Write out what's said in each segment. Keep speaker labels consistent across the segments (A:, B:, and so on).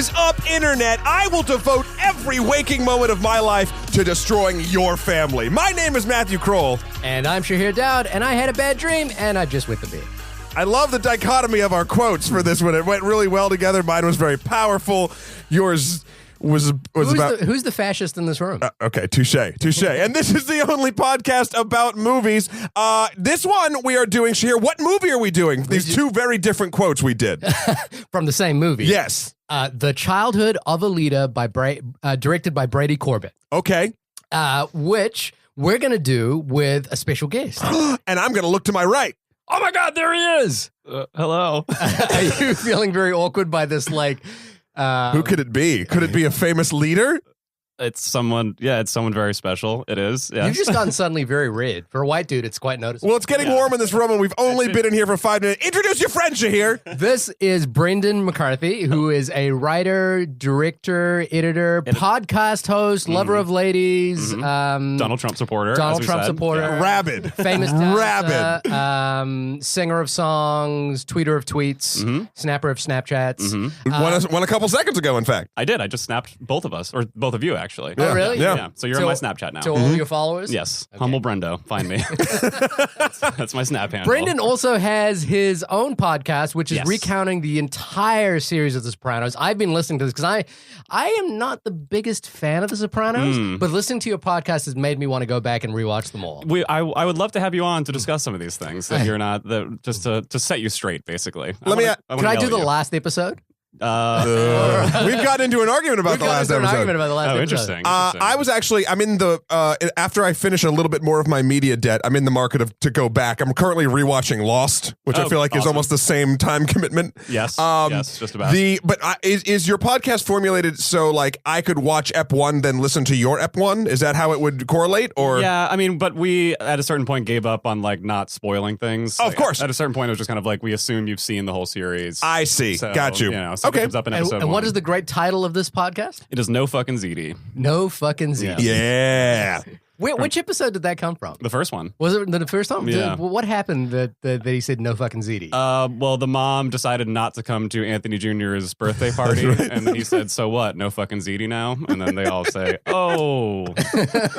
A: is up, Internet? I will devote every waking moment of my life to destroying your family. My name is Matthew Kroll.
B: And I'm Shahir Dowd, and I had a bad dream, and I just went to bed.
A: I love the dichotomy of our quotes for this one. It went really well together. Mine was very powerful. Yours was about...
B: Who's the fascist in this room?
A: Okay, touche. And this is the only podcast about movies. This one we are doing, Shahir, what movie are we doing? These two very different quotes we did.
B: From the same movie.
A: Yes.
B: The Childhood of Alita, directed by Brady Corbett.
A: Okay.
B: Which we're going to do with a special guest.
A: And I'm going to look to my right.
B: Oh my God, there he is.
C: Hello.
B: Are you feeling very awkward by this, like...
A: Who could it be? Could it be a famous leader?
C: It's someone very special. It is. Yeah.
B: You've just gotten suddenly very red. For a white dude, it's quite noticeable.
A: Well, it's getting warm in this room, and we've only been in here for 5 minutes. Introduce your friend, Shahir.
B: This is Brendan McArthy, who is a writer, director, editor, podcast host, lover of ladies,
C: Donald Trump supporter.
A: Rabid.
B: Famous dancer, singer of songs, tweeter of tweets, snapper of Snapchats.
A: Won a couple seconds ago, in fact.
C: I did. I just snapped both of us, or both of you, actually.
B: Oh, really?
A: Yeah.
C: So you're on my Snapchat now.
B: To all your followers?
C: Yes. Okay. Humble Brendo. Find me. That's my Snap handle.
B: Brendan also has his own podcast, which is recounting the entire series of The Sopranos. I've been listening to this because I am not the biggest fan of The Sopranos, but listening to your podcast has made me want to go back and rewatch them all.
C: I would love to have you on to discuss some of these things that you're not, just to set you straight, basically.
B: Can I do the last episode?
A: We've gotten into an argument about the last episode.
C: Interesting.
A: I'm in the, after I finish a little bit more of my media debt, I'm in the market to go back. I'm currently rewatching Lost, which I feel like is almost the same time commitment.
C: Yes, just about.
A: Is your podcast formulated so like I could watch Ep 1 then listen to your Ep 1? Is that how it would correlate? Or
C: yeah, I mean, but we at a certain point gave up on like not spoiling things.
A: Of course.
C: At a certain point, it was just kind of like we assume you've seen the whole series.
A: I see.
C: So,
A: Got you.
C: So it comes up in episode
B: and what is the great title of this podcast?
C: It is No Fucking Ziti.
B: No Fucking Ziti.
A: Yeah.
B: Which episode did that come from?
C: The first one.
B: Was it the first one?
C: Yeah.
B: What happened that he said no fucking Ziti?
C: Well, the mom decided not to come to Anthony Jr.'s birthday party, and then he said, "So what? No fucking Ziti now?" And then they all say, "Oh."
B: Whoa.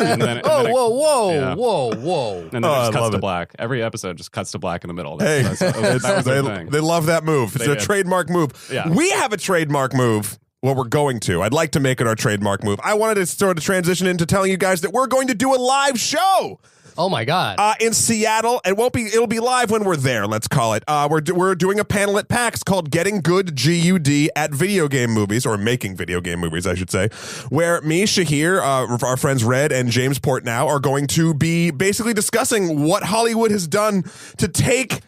C: And then it just cuts to black. Every episode just cuts to black in the middle.
A: Hey,
C: that was their thing.
A: They love that move. It's a trademark move.
C: Yeah.
A: We have a trademark move. Well, we're going to. I'd like to make it our trademark move. I wanted to sort of transition into telling you guys that we're going to do a live show.
B: Oh my God!
A: In Seattle, it'll be live when we're there. Let's call it. We're doing a panel at PAX called "Getting Good GUD at Video Game Movies," or making video game movies, I should say. Where me, Shahir, our friends Red and James Portnow are going to be basically discussing what Hollywood has done to take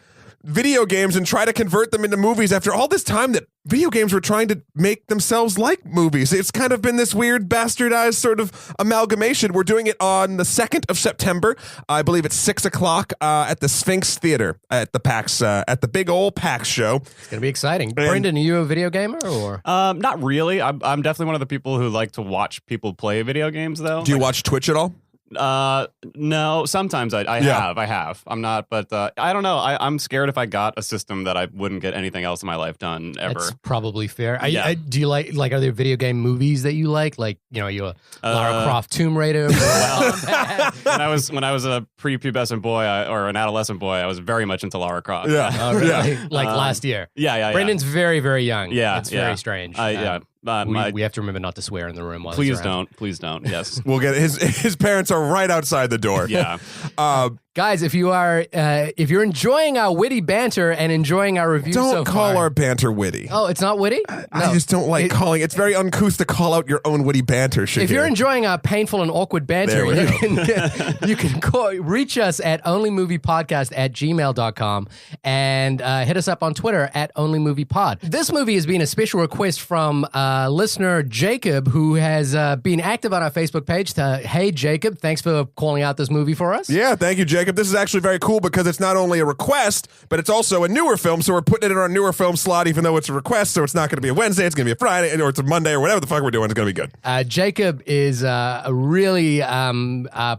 A: video games and try to convert them into movies after all this time that video games were trying to make themselves like movies. It's kind of been this weird bastardized sort of amalgamation. We're doing it on the 2nd of September. I believe it's 6 o'clock at the Sphinx Theater at the PAX, at the big old PAX show.
B: It's going to be exciting. Brendan, are you a video gamer or?
C: Not really. I'm definitely one of the people who like to watch people play video games, though.
A: Do you watch Twitch at all?
C: No, sometimes I have. I'm not, but I don't know. I'm scared if I got a system that I wouldn't get anything else in my life done ever.
B: That's probably fair. Do you like, are there video game movies that you like? Like, are you a Lara Croft Tomb Raider?
C: when I was a prepubescent boy or an adolescent boy, I was very much into Lara Croft.
B: Yeah. Oh, really? Yeah. Like last year.
C: Yeah.
B: Brendan's very, very young.
C: Yeah.
B: It's very strange. We have to remember not to swear in the room. While
C: Please don't. Yes.
A: We'll get his parents are right outside the door.
C: Yeah.
B: Guys, if you're enjoying our witty banter and enjoying our review,
A: don't call our banter witty.
B: Oh, it's not witty?
A: I just don't like calling. It's very uncouth to call out your own witty banter. Shahir.
B: If you're enjoying our painful and awkward banter, you can reach us at onlymoviepodcast@gmail.com and hit us up on Twitter at onlymoviepod. This movie has been a special request from listener Jacob, who has been active on our Facebook page. Hey, Jacob, thanks for calling out this movie for us.
A: Yeah, thank you, Jacob. Jacob, this is actually very cool because it's not only a request, but it's also a newer film. So we're putting it in our newer film slot, even though it's a request. So it's not going to be a Wednesday. It's going to be a Friday, or it's a Monday, or whatever the fuck we're doing. It's going to be good.
B: Jacob is really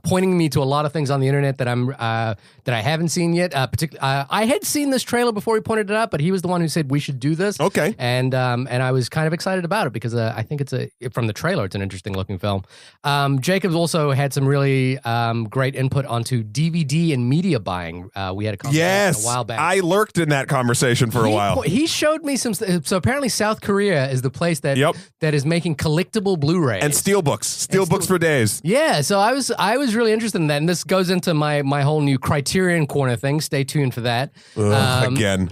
B: pointing me to a lot of things on the internet that I haven't seen yet. Particularly, I had seen this trailer before he pointed it out, but he was the one who said we should do this.
A: Okay,
B: and I was kind of excited about it because I think from the trailer it's an interesting looking film. Jacob's also had some really great input onto DVD and media buying. We had a conversation a while back.
A: I lurked in that conversation for a while.
B: He showed me some. So apparently South Korea is the place that is making collectible Blu-rays
A: and steelbooks for days.
B: Yeah, so I was really interested in that, and this goes into my whole new Criterion Corner thing. Stay tuned for that.
A: Again.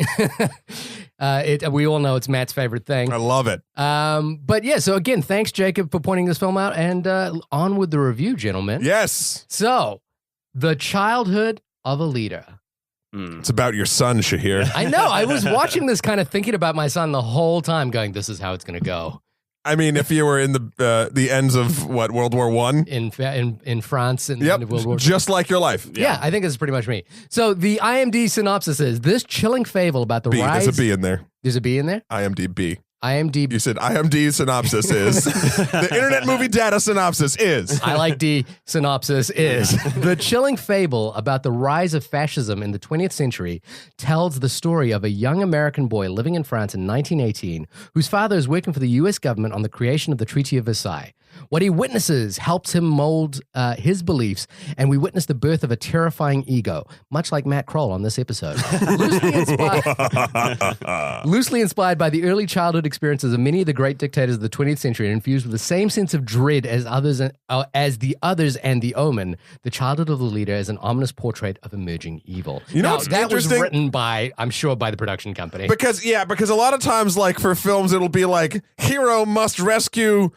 B: We all know it's Matt's favorite thing.
A: I love it.
B: But yeah, so again, thanks, Jacob, for pointing this film out, and on with the review, gentlemen.
A: Yes.
B: So, The Childhood of a Leader.
A: It's about your son, Shahir.
B: I know. I was watching this kind of thinking about my son the whole time, going, this is how it's going to go.
A: I mean, if you were in the ends of World War I?
B: In France in the end of World War II.
A: Just like your life.
B: Yeah, I think this is pretty much me. So the IMDb synopsis is, this chilling fable about the rise...
A: There's a B in there.
B: There's a B in there?
A: IMDb.
B: You
A: said IMDb synopsis is. The Internet Movie Data synopsis is.
B: I like D. Synopsis is. The chilling fable about the rise of fascism in the 20th century tells the story of a young American boy living in France in 1918 whose father is working for the U.S. government on the creation of the Treaty of Versailles. What he witnesses helps him mold his beliefs, and we witness the birth of a terrifying ego, much like Matt Kroll on this episode. Loosely inspired by the early childhood experiences of many of the great dictators of the 20th century and infused with the same sense of dread as the others and the Omen, The Childhood of the Leader is an ominous portrait of emerging evil. That was written by the production company.
A: Because a lot of times, like for films, it'll be like, hero must rescue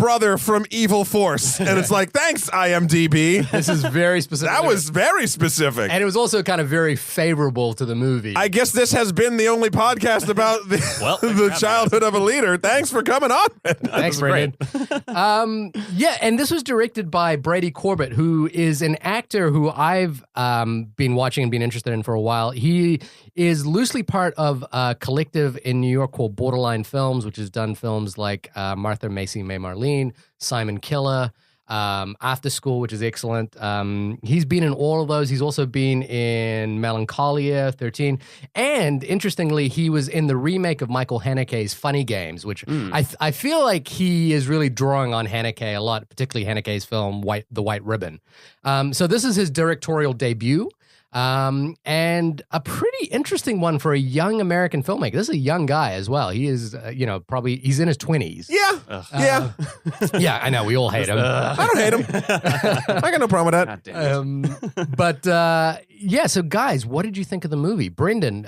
A: brother from evil force. And it's like, thanks, IMDb.
B: This is very specific.
A: That was very specific.
B: And it was also kind of very favorable to the movie.
A: I guess this has been the only podcast about the childhood of a leader. Thanks for coming on.
B: Thanks, Brendan. And this was directed by Brady Corbett, who is an actor who I've been watching and been interested in for a while. He is loosely part of a collective in New York called Borderline Films, which has done films like Martha, Macy, May Marlene, Simon Killer, After School, which is excellent. He's been in all of those. He's also been in Melancholia 13. And interestingly, he was in the remake of Michael Haneke's Funny Games, which I feel like he is really drawing on Haneke a lot, particularly Haneke's film The White Ribbon. So this is his directorial debut. And a pretty interesting one for a young American filmmaker. This is a young guy as well. He is, probably he's in his 20s.
A: Yeah.
B: Yeah, I know. We all hate him.
A: I don't hate him. I got no problem with
B: that. So guys, what did you think of the movie? Brendan,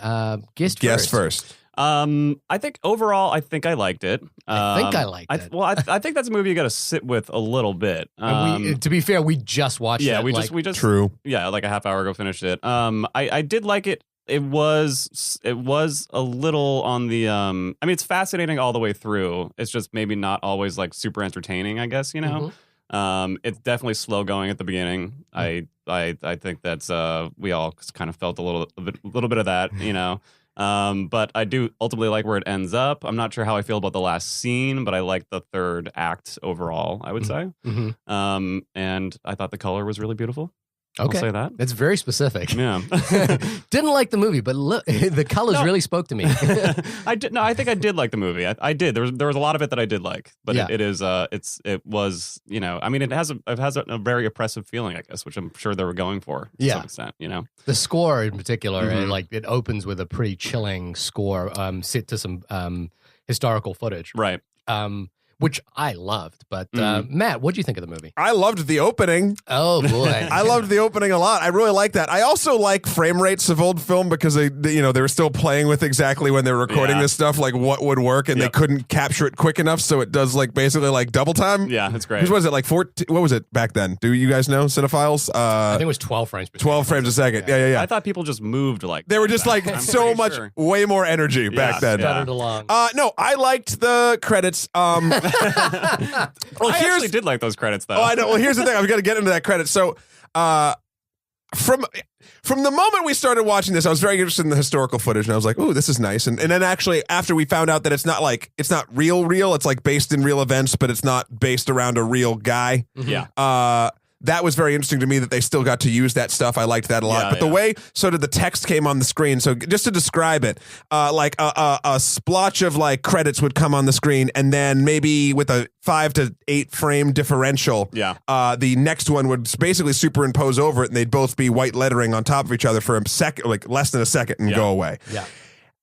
B: guess first.
C: I think overall, I think I liked it.
B: I
C: think that's a movie you got to sit with a little bit.
B: To be fair, we just watched it.
C: Yeah, we just
A: true.
C: Yeah, like a half hour ago finished it. I did like it. It was a little on the it's fascinating all the way through. It's just maybe not always like super entertaining, I guess, Mm-hmm. It's definitely slow going at the beginning. Mm-hmm. I think that's we all kind of felt a little bit of that, But I do ultimately like where it ends up. I'm not sure how I feel about the last scene, but I like the third act overall, I would say. Mm-hmm. And I thought the color was really beautiful.
B: Okay.
C: I'll say that.
B: That's very specific.
C: Yeah.
B: Didn't like the movie, but look, the colors really spoke to me.
C: I think I did like the movie. I did. There was a lot of it that I did like, but it was, it has a very oppressive feeling, I guess, which I'm sure they were going for to some extent,
B: The score in particular,
C: Mm-hmm.
B: it opens with a pretty chilling score set to some historical footage.
C: Right.
B: Which I loved. But Matt, what do you think of the movie?
A: I loved the opening.
B: Oh, boy.
A: I loved the opening a lot. I really like that. I also like frame rates of old film because they were still playing with exactly when they were recording this stuff, like what would work, and they couldn't capture it quick enough, so it does like basically like double time.
C: Yeah, that's great.
A: What was it, like 14? What was it back then? Do you guys know, cinephiles?
B: I think it was 12 frames per second.
A: 12 frames a second. Yeah.
C: I thought people just moved like
A: they were just like so much, way more energy back then.
B: Stuttered along.
A: No, I liked the credits.
C: I actually did like those credits, though.
A: Oh, I know. Well, here's the thing. I've got to get into that credit. So, from the moment we started watching this, I was very interested in the historical footage, and I was like, "Ooh, this is nice." And then actually, after we found out that it's not real, it's like based in real events, but it's not based around a real guy.
C: Yeah.
A: That was very interesting to me that they still got to use that stuff. I liked that a lot. But the way sort of the text came on the screen, so just to describe it, like a splotch of like credits would come on the screen, and then maybe with a 5 to 8 frame differential, the next one would basically superimpose over it, and they'd both be white lettering on top of each other for a second, like less than a second, and go away.
B: Yeah.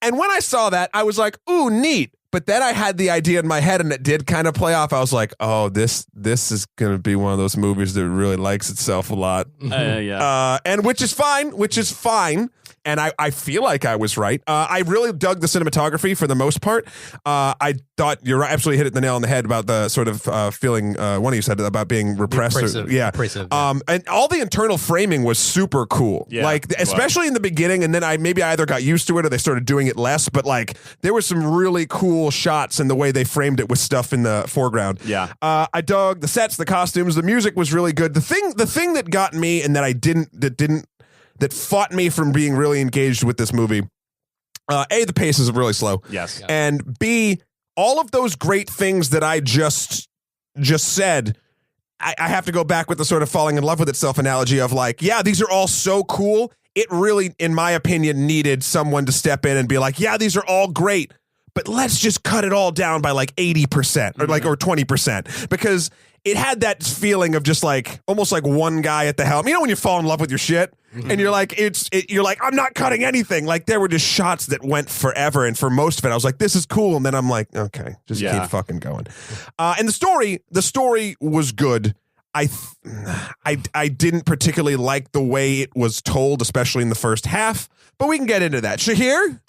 A: And when I saw that, I was like, "Ooh, neat." But then I had the idea in my head, and it did kind of play off. I was like, "Oh, this is going to be one of those movies that really likes itself a lot." And which is fine. And I feel like I was right. I really dug the cinematography for the most part. I thought you're absolutely hit it the nail on the head about the sort of feeling, one of you said about being repressed.
B: Repressive.
A: And all the internal framing was super cool.
C: Yeah,
A: like, especially in the beginning, and then I either got used to it or they started doing it less, but like there was some really cool shots in the way they framed it with stuff in the foreground.
C: Yeah.
A: I dug the sets, the costumes, the music was really good. The thing that got me and that fought me from being really engaged with this movie. A, the pace is really slow.
C: Yes.
B: Yeah.
A: And B, all of those great things that I just said, I have to go back with the sort of falling in love with itself analogy of like, yeah, these are all so cool. It really, in my opinion, needed someone to step in and be like, yeah, these are all great, but let's just cut it all down by like 80% or like, or 20%, because it had that feeling of just like almost like one guy at the helm. You know when you fall in love with your shit and you're like, you're like, I'm not cutting anything. Like there were just shots that went forever, and for most of it, I was like, this is cool, and then I'm like, okay, just keep fucking going. And the story was good. I didn't particularly like the way it was told, especially in the first half, but we can get into that. Shahir?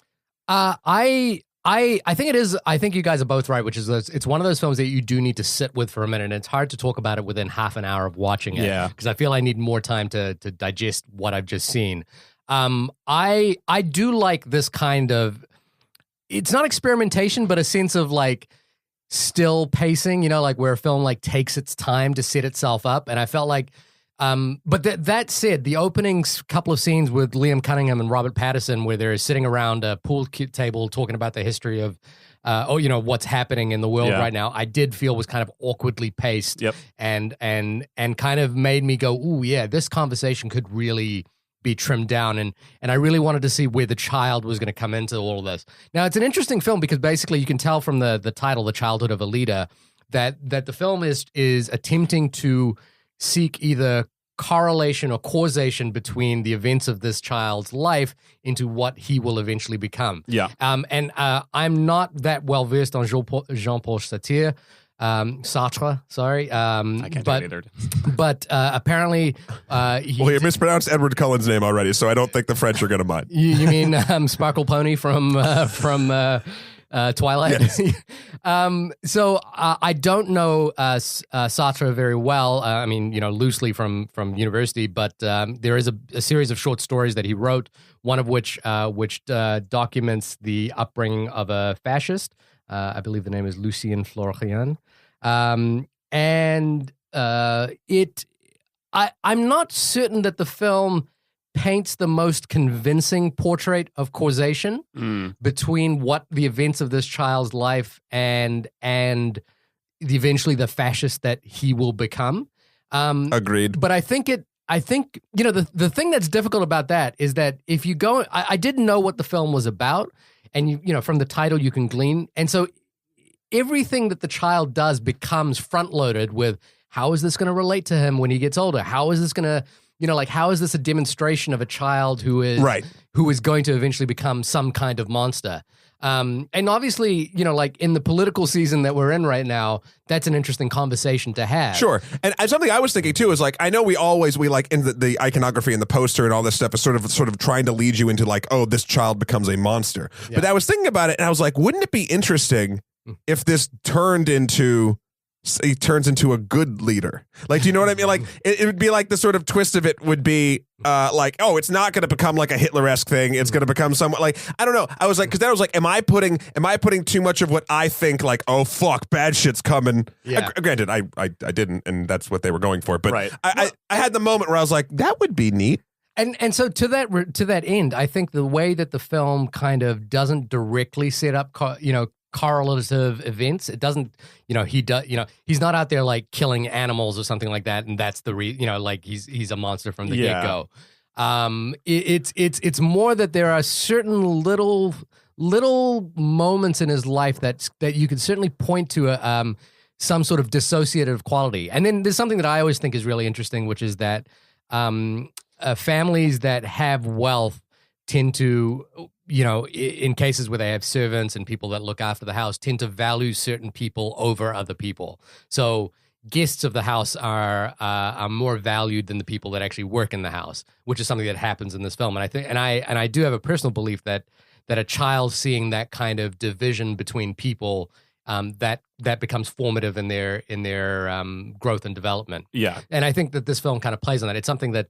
B: I think it is. I think you guys are both right, which is it's one of those films that you do need to sit with for a minute. And it's hard to talk about it within half an hour of watching it.
C: Yeah.
B: Because I feel I need more time to digest what I've just seen. I do like this kind of, it's not experimentation, but a sense of like still pacing, you know, like where a film like takes its time to set itself up. And I felt like, but that said, the opening couple of scenes with Liam Cunningham and Robert Pattinson, where they're sitting around a pool table talking about the history of, what's happening in the world right now, I did feel was kind of awkwardly paced, and kind of made me go, ooh, yeah, this conversation could really be trimmed down, and I really wanted to see where the child was going to come into all of this. Now, it's an interesting film because basically you can tell from the title, The Childhood of Alida, that the film is attempting to seek either correlation or causation between the events of this child's life into what he will eventually become.
C: Yeah.
B: I'm not that well versed on Jean-Paul Sartre. Sartre, sorry.
C: I can't do it either.
B: But apparently,
A: well, you mispronounced Edward Cullen's name already, so I don't think the French are going to mind.
B: You mean Sparkle Pony from Twilight?
A: Yes.
B: So I don't know Sartre very well. I mean, loosely from university, but there is a series of short stories that he wrote, one of which documents the upbringing of a fascist. I believe the name is Lucien Florian. I'm not certain that the film paints the most convincing portrait of causation between what the events of this child's life and eventually the fascist that he will become.
A: Agreed.
B: But I think the thing that's difficult about that is that if you go, I didn't know what the film was about, and from the title you can glean, and so everything that the child does becomes front loaded with how is this going to relate to him when he gets older? How is this going to how is this a demonstration of a child who is going to eventually become some kind of monster? And obviously, in the political season that we're in right now, that's an interesting conversation to have.
A: Sure. And something I was thinking too is like, I know we like in the iconography and the poster and all this stuff is sort of trying to lead you into like, oh, this child becomes a monster. Yeah. But I was thinking about it and I was like, wouldn't it be interesting if this turns into a good leader? Like, do you know what I mean? Like, it would be like the sort of twist of it would be like, oh, it's not going to become like a Hitler-esque thing. It's going to become somewhat like, I don't know. I was like, because then I was like, am I putting too much of what I think like, oh, fuck, bad shit's coming?
B: Yeah.
A: Granted, I didn't, and that's what they were going for. But
C: right.
A: I had the moment where I was like, that would be neat.
B: And so to that end, I think the way that the film kind of doesn't directly set up, correlative events. It doesn't, he's not out there like killing animals or something like that, and that's the like he's a monster from the get-go. It's more that there are certain little moments in his life that you could certainly point to some sort of dissociative quality. And then there's something that I always think is really interesting, which is that families that have wealth tend to, in cases where they have servants and people that look after the house, tend to value certain people over other people. So guests of the house are more valued than the people that actually work in the house, which is something that happens in this film. And I think, and I do have a personal belief that a child seeing that kind of division between people, that becomes formative in their growth and development.
C: Yeah,
B: and I think that this film kind of plays on that. It's something that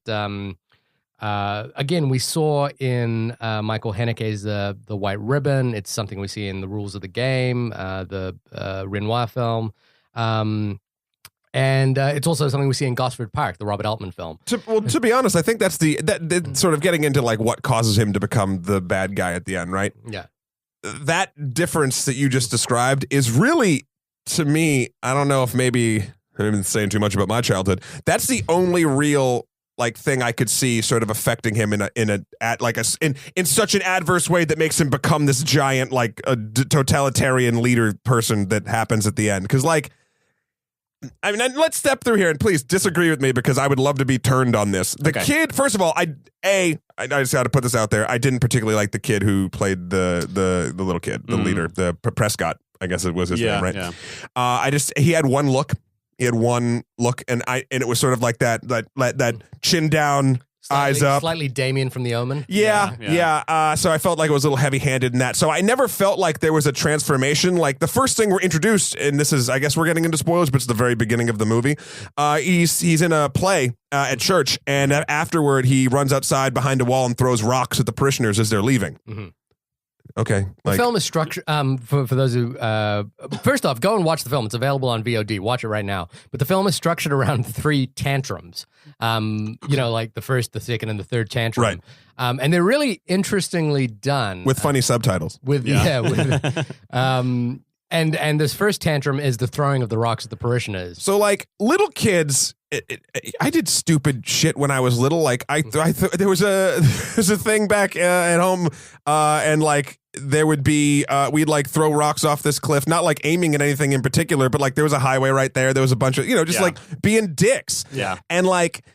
B: again we saw in Michael Haneke's The White Ribbon. It's something we see in The Rules of the Game, the Renoir film. And it's also something we see in Gosford Park, the Robert Altman film.
A: To be honest, I think that's that sort of getting into like what causes him to become the bad guy at the end, right?
B: Yeah.
A: That difference that you just described is really, to me, I don't know if maybe I'm even saying too much about my childhood. That's the only real like thing I could see sort of affecting him in such an adverse way that makes him become this giant like a totalitarian leader person that happens at the end. Because like, I mean, let's step through here and please disagree with me because I would love to be turned on this. The kid, first of all, I just got to put this out there. I didn't particularly like the kid who played the little kid, the leader, the Prescott, I guess it was his name, right? Yeah. He had one look. He had one look, and it was sort of like that chin down, eyes up.
B: Slightly Damien from The Omen.
A: Yeah. So I felt like it was a little heavy-handed in that. So I never felt like there was a transformation. Like the first thing we're introduced, and this is, I guess we're getting into spoilers, but it's the very beginning of the movie. He's in a play at church, and afterward he runs outside behind a wall and throws rocks at the parishioners as they're leaving. Mm-hmm. Okay.
B: The film is structured, for those who, first off, go and watch the film. It's available on VOD. Watch it right now. But the film is structured around 3 tantrums. Like the first, the second, and the third tantrum.
A: Right.
B: And they're really interestingly done.
A: With funny subtitles.
B: And this first tantrum is the throwing of the rocks at the parishioners.
A: So like little kids, I did stupid shit when I was little. Like there was a thing back at home, and like there would be we'd like throw rocks off this cliff, not like aiming at anything in particular, but like there was a highway right there. There was a bunch of like being dicks.
C: Yeah,
A: and like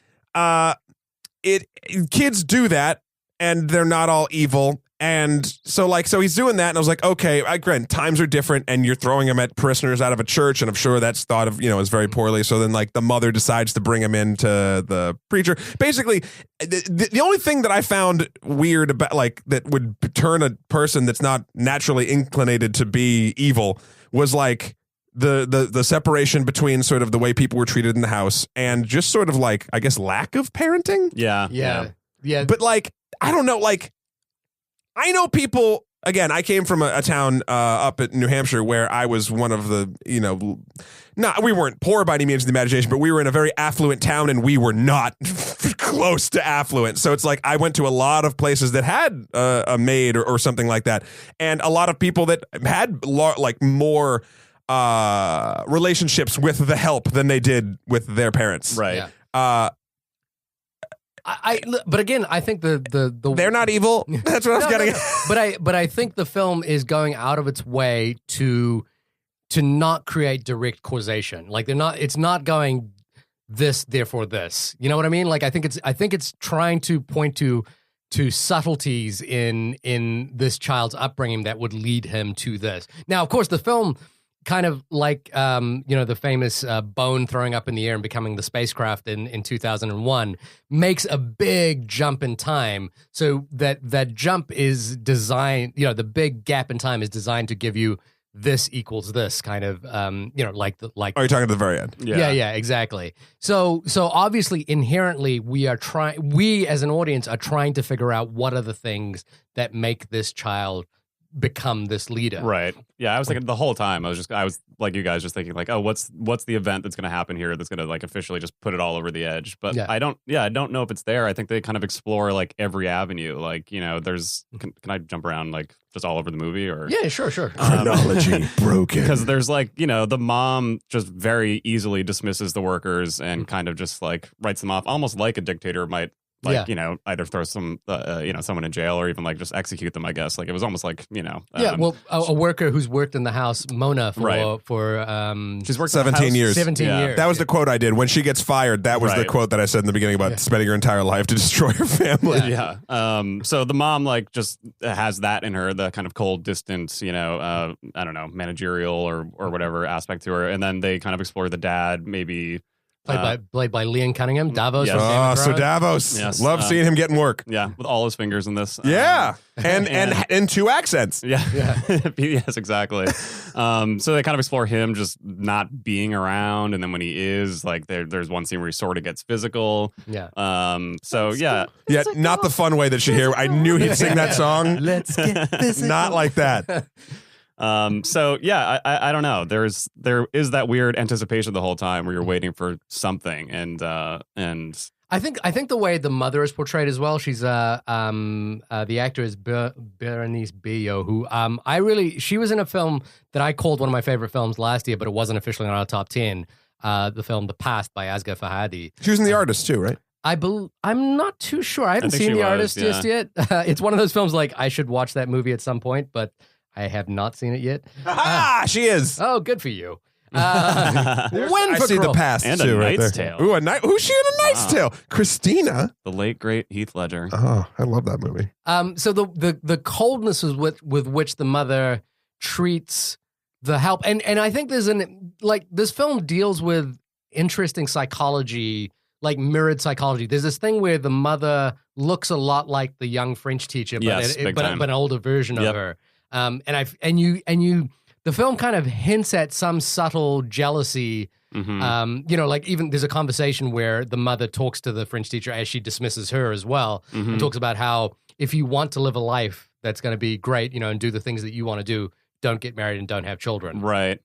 A: kids do that, and they're not all evil. And so he's doing that, and I was like, okay, granted, times are different, and you're throwing him at parishioners out of a church, and I'm sure that's thought of, is very poorly. So then, like, the mother decides to bring him into the preacher. Basically, the only thing that I found weird about, like, that would turn a person that's not naturally inclinated to be evil was, like, the separation between sort of the way people were treated in the house and just sort of, like, I guess, lack of parenting.
B: Yeah.
A: But, like, I don't know, like, I know people, again, I came from a town up in New Hampshire where I was one of the, we weren't poor by any means of the imagination, but we were in a very affluent town and we were not close to affluent. So it's like I went to a lot of places that had a maid or something like that. And a lot of people that had more relationships with the help than they did with their parents.
C: Right.
A: Yeah.
B: But again, I think the
A: they're not evil. That's what I was getting at.
B: But I think the film is going out of its way to not create direct causation. Like it's not going this, therefore this. You know what I mean? Like I think it's trying to point to subtleties in this child's upbringing that would lead him to this. Now, of course, the film, kind of like the famous bone throwing up in the air and becoming the spacecraft in 2001, makes a big jump in time. So that jump is designed, the big gap in time is designed to give you this equals this kind of, like. Oh,
A: you're talking at the very end.
B: Yeah, exactly. So obviously, inherently, we as an audience are trying to figure out what are the things that make this child become this leader.
C: Right. Yeah, I was thinking the whole time. I was like you guys, just thinking like, oh, what's the event that's going to happen here that's going to like officially just put it all over the edge. But I don't know if it's there. I think they kind of explore like every avenue. Like, you know, there's can I jump around like just all over the movie or
B: Yeah, sure.
A: Chronology broken.
C: Because there's like, you know, the mom just very easily dismisses the workers and kind of just like writes them off, almost like a dictator might. Like, you know, either throw some, you know, someone in jail or even like just execute them, I guess. Like it was almost like, you know.
B: Well, a worker who's worked in the house, Mona, for
A: she's worked 17 years.
B: 17 years.
A: That was the quote I did. When she gets fired, that was the quote that I said in the beginning about spending her entire life to destroy her family.
C: Yeah. So the mom like just has that in her, the kind of cold, distant, you know, I don't know, managerial or whatever aspect to her. And then they kind of explore the dad, maybe.
B: Played by Liam Cunningham, Davos.
C: Yes.
B: From Game of
A: So
B: Thrones.
A: Davos.
C: Yes.
A: Love seeing him getting work.
C: Yeah, with all his fingers in this.
A: Yeah. And 2 accents.
C: Yeah. Yes, exactly. So they kind of explore him just not being around, and then when he is, like, there's one scene where he sort of gets physical.
B: Yeah.
C: So yeah.
A: Yeah, not the fun way that Shahir. I knew he'd sing that song.
B: Let's get this.
A: Not like that.
C: So yeah, I don't know. There is that weird anticipation the whole time where you're waiting for something, and
B: I think the way the mother is portrayed as well. She's the actor is Berenice Bejo, who she was in a film that I called one of my favorite films last year, but it wasn't officially on our top 10. The film The Past by Asghar Farhadi.
A: She was in The Artist too, right?
B: I'm not too sure. I haven't seen The Artist just yet. It's one of those films like I should watch that movie at some point, but I have not seen it yet.
A: She is.
B: Oh, good for you.
A: I see The Past
C: and
A: too,
C: A
A: right
C: Knight's
A: there.
C: Tale.
A: Ooh, who's she in A Knight's Tale? Christina.
C: The late great Heath Ledger.
A: Oh, I love that movie.
B: So the coldness is with which the mother treats the help, and I think there's this film deals with interesting psychology, like mirrored psychology. There's this thing where the mother looks a lot like the young French teacher, but an older version of her. The film kind of hints at some subtle jealousy.
C: Mm-hmm.
B: Like even there's a conversation where the mother talks to the French teacher as she dismisses her as well, and talks about how if you want to live a life that's going to be great, and do the things that you want to do, don't get married and don't have children.
C: Right.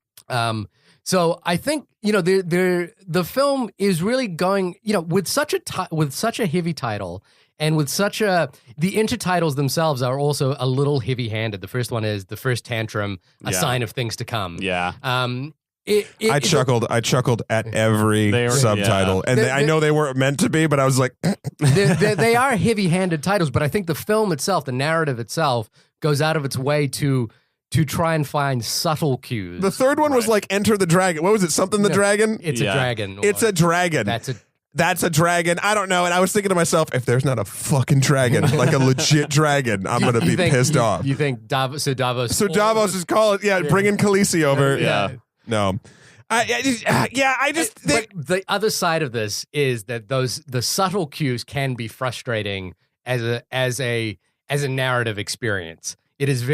B: So I think the film is really going with such a heavy title. And with the intertitles themselves are also a little heavy-handed. The first one is The First Tantrum, a sign of things to come.
C: Yeah.
A: I chuckled at every subtitle. And I know they weren't meant to be, but I was like...
B: they are heavy-handed titles, but I think the film itself, the narrative itself, goes out of its way to try and find subtle cues.
A: The third one was like Enter the Dragon. What was it? Something the Dragon?
B: It's a dragon.
A: It's a dragon. That's a dragon. I don't know. And I was thinking to myself, if there's not a fucking dragon, like a legit dragon, I'm going to be pissed off.
B: You think Davos? So
A: Davos is calling, bringing Khaleesi over.
C: Yeah.
A: No. I just think.
B: But the other side of this is that the subtle cues can be frustrating as a narrative experience. It is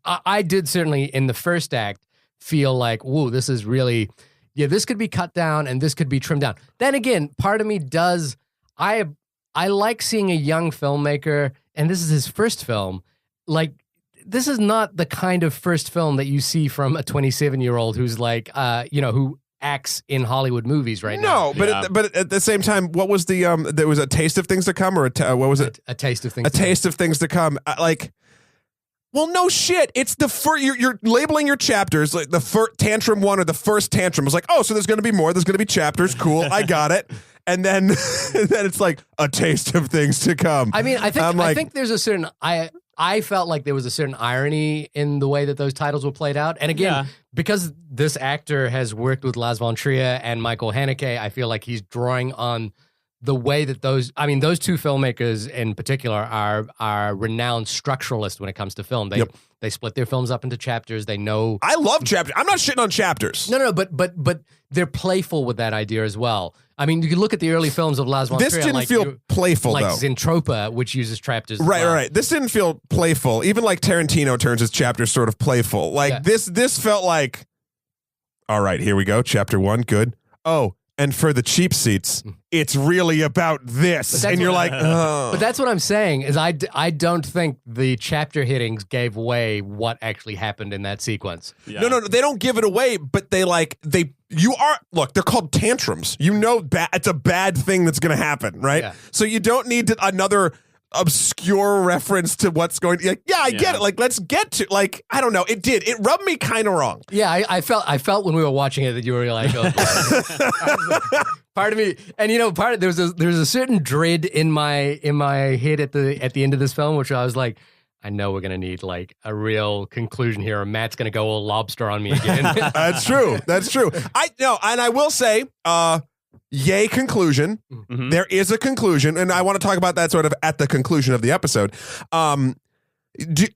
B: I did certainly in the first act feel like, whoa, this is really... Yeah, this could be cut down and this could be trimmed down. Then again, part of me does, I like seeing a young filmmaker, and this is his first film. Like, this is not the kind of first film that you see from a 27-year-old who's like, who acts in Hollywood movies right now.
A: No, but at the same time, what was there was a taste of things to come, or what was it?
B: A taste of things.
A: A taste of things to come. Well, no shit. It's the first. You're labeling your chapters like the first tantrum 1 or the first tantrum. It's like, oh, so there's going to be more. There's going to be chapters. Cool, I got it. And then it's like a taste of things to come.
B: I mean, I think there's a certain. I felt like there was a certain irony in the way that those titles were played out. And again, because this actor has worked with Lars von Trier and Michael Haneke, I feel like he's drawing on the way that those two filmmakers in particular are renowned structuralists when it comes to film. They split their films up into chapters. They know.
A: I love chapters. I'm not shitting on chapters.
B: No, but they're playful with that idea as well. I mean, you can look at the early films of Lars von Trier.
A: This didn't feel playful,
B: like
A: though.
B: Zentropa, which uses chapters.
A: Right. This didn't feel playful. Even like Tarantino turns his chapters sort of playful. Like this felt like, all right, here we go. Chapter 1, good. Oh. And for the cheap seats, it's really about this. And you're like, oh.
B: But that's what I'm saying is I don't think the chapter headings gave away what actually happened in that sequence.
A: Yeah. No, they don't give it away, but look, they're called tantrums. You know, it's a bad thing that's going to happen, right? Yeah. So you don't need another obscure reference to what's going to, I get it. Like, let's get to, I don't know. It rubbed me kind of wrong.
B: Yeah, I felt when we were watching it that you were like, oh, part of me, and there's a certain dread in my head at the end of this film, which I was like, I know we're gonna need like a real conclusion here, or Matt's gonna go all lobster on me again.
A: That's true. I know, and I will say, yay conclusion. Mm-hmm. There is a conclusion, and I want to talk about that sort of at the conclusion of the episode. Do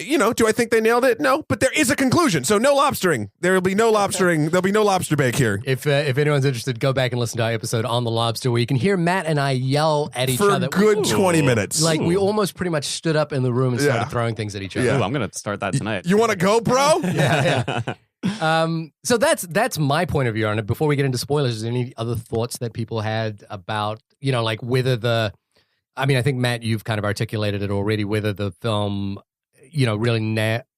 A: I think they nailed it? No, but there is a conclusion. So no lobstering. There will be no lobstering. There'll be no lobster bake here.
B: If anyone's interested, go back and listen to our episode on the lobster, where you can hear Matt and I yell at each other
A: for a good 20 minutes.
B: Like we almost pretty much stood up in the room and started throwing things at each other.
C: Yeah. Ooh, I'm gonna start that tonight.
A: You want to go, bro?
B: Yeah. So that's my point of view on it. Before we get into spoilers, is there any other thoughts that people had about, like whether I think, Matt, you've kind of articulated it already, whether the film,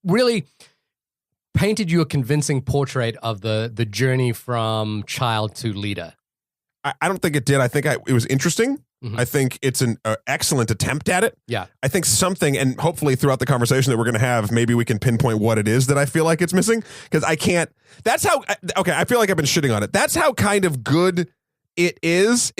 B: really painted you a convincing portrait of the journey from child to leader.
A: I don't think it did. I think it was interesting. Mm-hmm. I think it's an excellent attempt at it.
B: Yeah.
A: I think something, and hopefully throughout the conversation that we're going to have, maybe we can pinpoint what it is that I feel like it's missing. Because I can't, that's how, okay, I feel like I've been shitting on it. That's how kind of good it is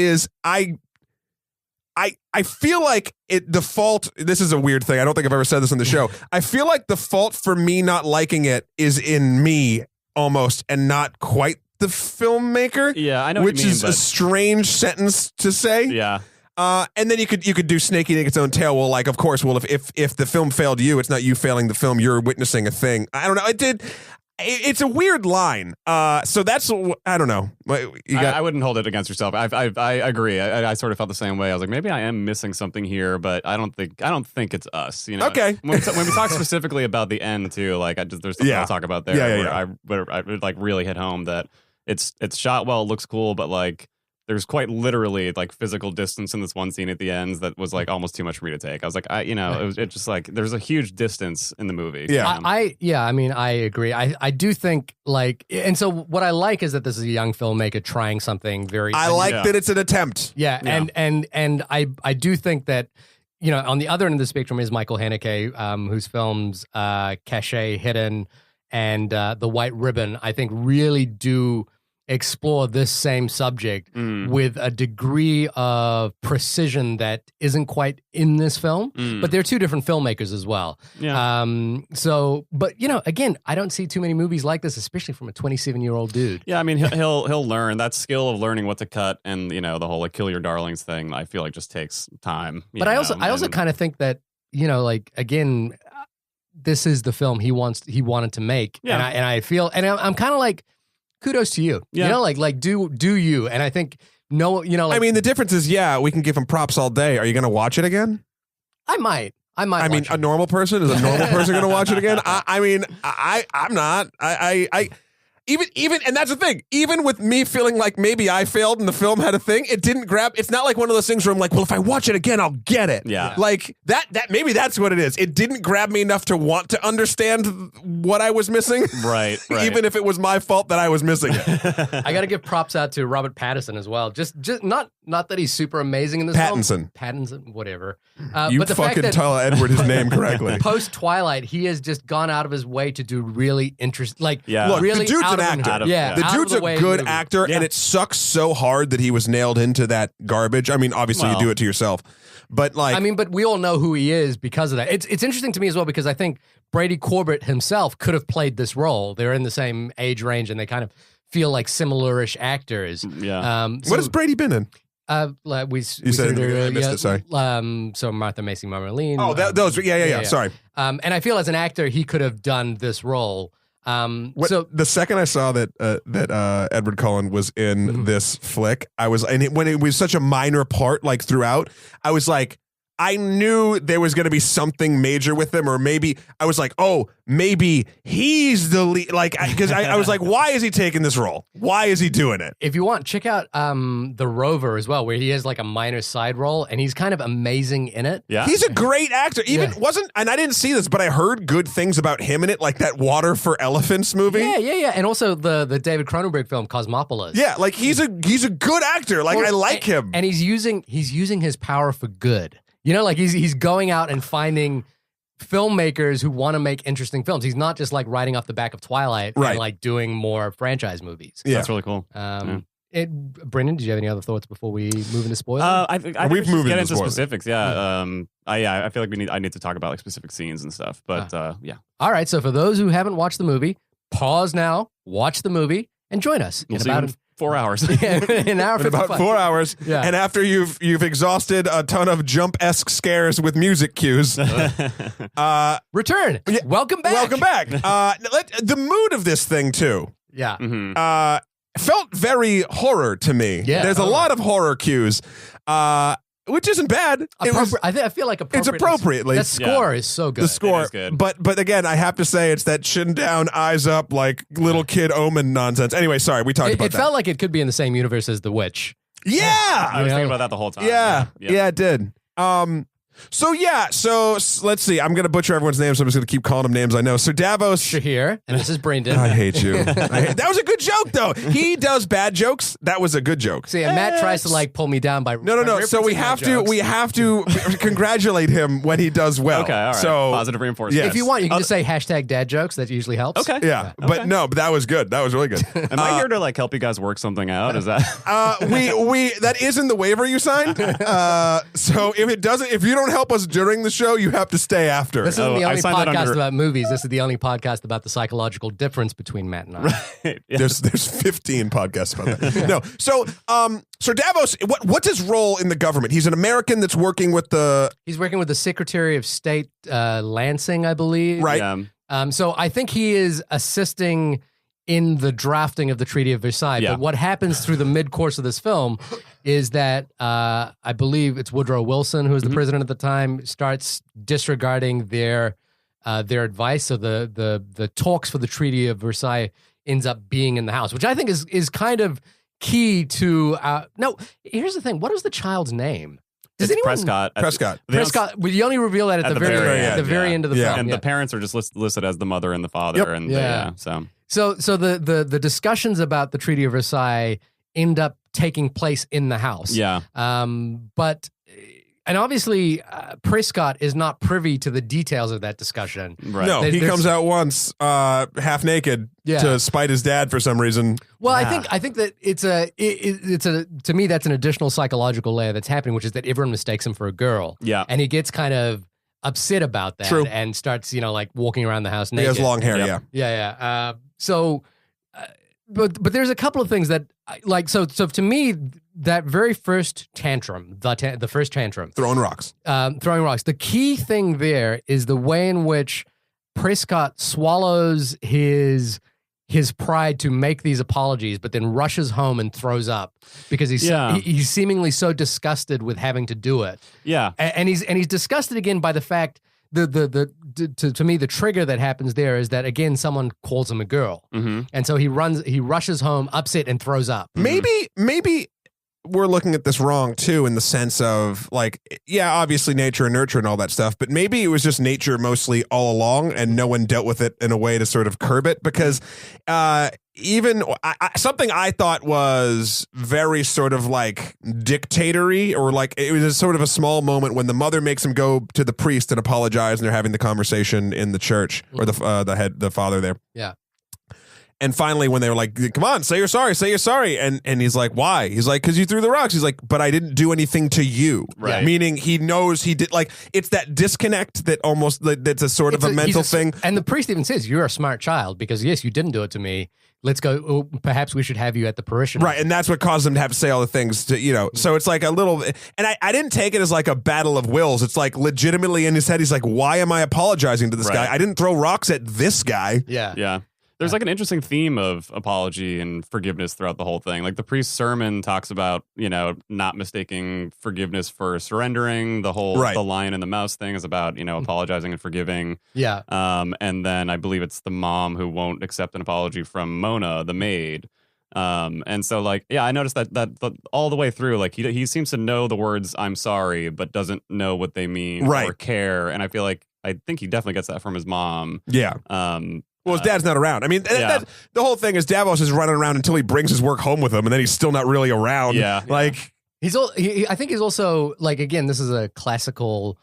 A: I feel like the fault, this is a weird thing. I don't think I've ever said this on the show. I feel like the fault for me not liking it is in me almost, and not quite the filmmaker.
C: Yeah, I know
A: which
C: what you mean,
A: is a strange sentence to say.
C: Yeah.
A: And then you could do snake eating its own tail. Well, like, of course, if the film failed you, it's not you failing the film. You're witnessing a thing. I don't know. It's a weird line. So that's, I don't know.
C: I wouldn't hold it against yourself. I agree. I sort of felt the same way. I was like, maybe I am missing something here, but I don't think it's us.
A: Okay.
C: When we talk specifically about the end too, like there's something I'll talk about there. Where I like really hit home that it's shot well, it looks cool, but like there's quite literally like physical distance in this one scene at the end that was like almost too much for me to take. I was like, it just like there's a huge distance in the movie.
A: Yeah,
B: I agree. I do think like, and so what I like is that this is a young filmmaker trying something very.
A: I like that it's an attempt.
B: Yeah. And I do think that, on the other end of the spectrum is Michael Haneke, whose films Cachet, Hidden, and The White Ribbon, I think really do explore this same subject with a degree of precision that isn't quite in this film, but they're two different filmmakers as well.
C: Yeah.
B: But again, I don't see too many movies like this, especially from a 27-year-old dude.
C: Yeah, I mean, he'll learn that skill of learning what to cut, and the whole like kill your darlings thing. I feel like just takes time.
B: But I also kind of think that like again, this is the film he wanted to make, and I feel, and I'm kind of like, kudos to you.
C: Yeah.
B: Like do you? And I think
A: I mean, the difference is, we can give him props all day. Are you going to watch it again?
B: I might.
A: I mean, a normal person is a normal person going to watch it again? I'm not. Even, and that's the thing, even with me feeling like maybe I failed and the film had a thing, it didn't grab, it's not like one of those things where I'm like, well, if I watch it again, I'll get it.
C: Yeah.
A: Like that maybe that's what it is. It didn't grab me enough to want to understand what I was missing.
C: Right.
A: Even if it was my fault that I was missing it.
B: I got to give props out to Robert Pattinson as well. Just not that he's super amazing in this
A: film.
B: Pattinson, whatever.
A: You
B: but the
A: fucking
B: fact that
A: tell Edward his name correctly.
B: Post Twilight, he has just gone out of his way to do really interesting, like,
A: Look,
B: really
A: the dude's
B: out
A: an
B: of
A: actor.
B: The
A: dude's a good actor, and it sucks so hard that he was nailed into that garbage. I mean, obviously you do it to yourself, but like,
B: but we all know who he is because of that. It's interesting to me as well, because I think Brady Corbett himself could have played this role. They're in the same age range, and they kind of feel like similar-ish actors.
A: Yeah. What has Brady been in?
B: You
A: said I missed it. Sorry.
B: So Martha Macy Marmalene.
A: Oh, those. Yeah. Sorry.
B: And I feel as an actor, he could have done this role. So
A: the second I saw that Edward Cullen was in this flick, I was, when it was such a minor part, like throughout, I was like, I knew there was going to be something major with him, or maybe I was like, oh, maybe he's the lead. Like, because I was like, why is he taking this role? Why is he doing it?
B: If you want, check out The Rover as well, where he has like a minor side role, and he's kind of amazing in it.
C: Yeah,
A: he's a great actor. Even and I didn't see this, but I heard good things about him in it, like that Water for Elephants movie.
B: Yeah, and also the David Cronenberg film Cosmopolis.
A: Yeah, like he's a good actor. Like, I like him,
B: and he's using his power for good. You know, like he's going out and finding filmmakers who want to make interesting films. He's not just like riding off the back of Twilight and like doing more franchise movies.
C: Yeah, that's really cool.
B: Brendan, did you have any other thoughts before we move into spoilers?
C: I think
A: we've moved
C: get
A: into
C: into specifics. Yeah. I feel like I need to talk about like specific scenes and stuff. But yeah.
B: All right. So for those who haven't watched the movie, pause now, watch the movie, and join us
C: We'll
B: in
C: see
B: about
C: 4 hours.
B: an hour.
A: in about 4 hours.
B: Yeah.
A: And after you've exhausted a ton of jump-esque scares with music cues,
B: Return. Welcome back.
A: welcome back. The mood of this thing too.
B: Yeah.
C: Mhm.
A: Felt very horror to me.
B: Yeah,
A: There's a lot of horror cues, which isn't bad.
B: I feel like
A: it's appropriate.
B: That score is so good.
A: The score,
C: It is good.
A: but again, I have to say it's that chin down, eyes up, like little kid Omen nonsense. Anyway, sorry, we talked about
B: It
A: that.
B: felt like it could be in the same universe as The Witch.
A: Yeah,
C: I was thinking about that the whole time.
A: yeah, it did. So let's see. I'm gonna butcher everyone's names, so I'm just gonna keep calling them names I know. So Davos
B: Shahir, and this is Brendan.
A: I hate you. That was a good joke, though. He does bad jokes. That was a good joke.
B: See, and Matt tries to like pull me down by
A: No. So we have to congratulate him when he does well.
C: Okay, all right.
A: So
C: positive reinforcement.
A: Yes.
B: If you want, you can just say hashtag dad jokes. That usually helps.
C: Okay.
A: yeah,
C: Okay.
A: but no, but that was good. That was really good.
C: Am I here to like help you guys work something out? Is that?
A: We that is in the waiver you signed. So if you don't help us during the show, you have to stay after.
B: This isn't the
C: I
B: only
C: signed that
B: podcast
C: under-
B: about movies. This is the only podcast about the psychological difference between Matt and I.
C: Yeah.
A: There's 15 podcasts about that. No. So Davos, what's his role in the government? He's an American that's working with the
B: He's working with the Secretary of State Lansing, I believe.
A: right.
C: Yeah.
B: So I think he is assisting in the drafting of the Treaty of Versailles.
C: Yeah.
B: But what happens through the mid-course of this film is that I believe it's Woodrow Wilson, who was the president at the time, starts disregarding their advice. So the talks for the Treaty of Versailles ends up being in the House, which I think is kind of key to. No, here's the thing. What is the child's name? Does
C: It's
B: anyone?
C: Prescott.
A: Prescott.
B: Prescott. We only reveal that at the very end of the film.
C: And
B: Yeah.
C: the parents are just listed as the mother and the father.
A: Yep.
C: And
B: Yeah.
C: so
B: So the discussions about the Treaty of Versailles end up taking place in the House.
C: yeah.
B: And obviously Prescott is not privy to the details of that discussion.
C: Right.
A: No, he
B: There's-
A: comes out once, half naked,
B: Yeah.
A: to spite his dad for some reason.
B: Well, I think that it's to me that's an additional psychological layer that's happening, which is that everyone mistakes him for a girl.
C: Yeah.
B: And he gets kind of upset about that.
A: True.
B: And starts, like walking around the house
A: He
B: naked.
A: has long hair.
C: Yep.
A: Yeah.
B: But there's a couple of things that so to me that very first tantrum, the first tantrum,
A: Throwing rocks.
B: throwing rocks. The key thing there is the way in which Prescott swallows his pride to make these apologies, but then rushes home and throws up because he's seemingly so disgusted with having to do it.
C: Yeah.
B: And he's disgusted again by the fact to me the trigger that happens there is that again someone calls him a girl, and so he rushes home upset and throws up.
A: Maybe we're looking at this wrong too, in the sense of like, yeah, obviously nature and nurture and all that stuff, but maybe it was just nature mostly all along and no one dealt with it in a way to sort of curb it, because even something I thought was very sort of like dictatory, or like it was a sort of a small moment when the mother makes him go to the priest and apologize, and they're having the conversation in the church, or the father there.
B: Yeah.
A: And finally, when they were like, come on, say you're sorry. And he's like, why? He's like, because you threw the rocks. He's like, but I didn't do anything to you.
C: Right.
A: Meaning he knows he did, like, it's that disconnect that almost, that's a sort of a mental thing.
B: And the priest even says, you're a smart child because yes, you didn't do it to me. Let's go. Perhaps we should have you at the parishioners.
A: Right. And that's what caused him to have to say all the things to, so it's like a little, and I didn't take it as like a battle of wills. It's like legitimately in his head, he's like, why am I apologizing to this guy? I didn't throw rocks at this guy.
B: Yeah.
C: Yeah. There's like an interesting theme of apology and forgiveness throughout the whole thing. Like the priest's sermon talks about, not mistaking forgiveness for surrendering. The whole the lion and the mouse thing is about, apologizing and forgiving.
B: Yeah.
C: And then I believe it's the mom who won't accept an apology from Mona, the maid. And so I noticed that all the way through, like he seems to know the words "I'm sorry," but doesn't know what they mean or care. And I think he definitely gets that from his mom.
A: Yeah. Well, his dad's not around. I mean, the whole thing is Davos is running around until he brings his work home with him, and then he's still not really around.
C: Yeah.
A: Like
B: I think he's also like, again, this is a classical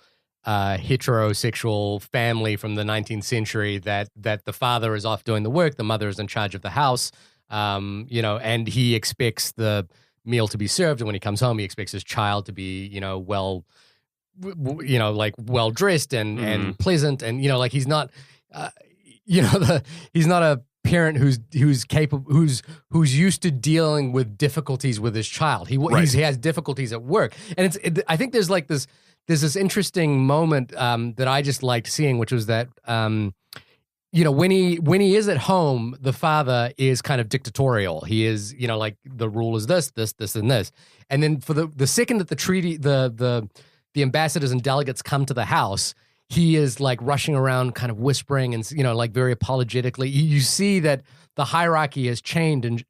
B: heterosexual family from the 19th century that the father is off doing the work, the mother is in charge of the house. And he expects the meal to be served, and when he comes home, he expects his child to be, well dressed and pleasant, and he's not, he's not a parent who's capable, who's used to dealing with difficulties with his child. He has difficulties at work, and I think there's this interesting moment that I just liked seeing, which was that. When he is at home, the father is kind of dictatorial. He is, like the rule is this, and this. And then for the second that the treaty, the ambassadors and delegates come to the house, he is like rushing around, kind of whispering and, like very apologetically. You see that the hierarchy has changed and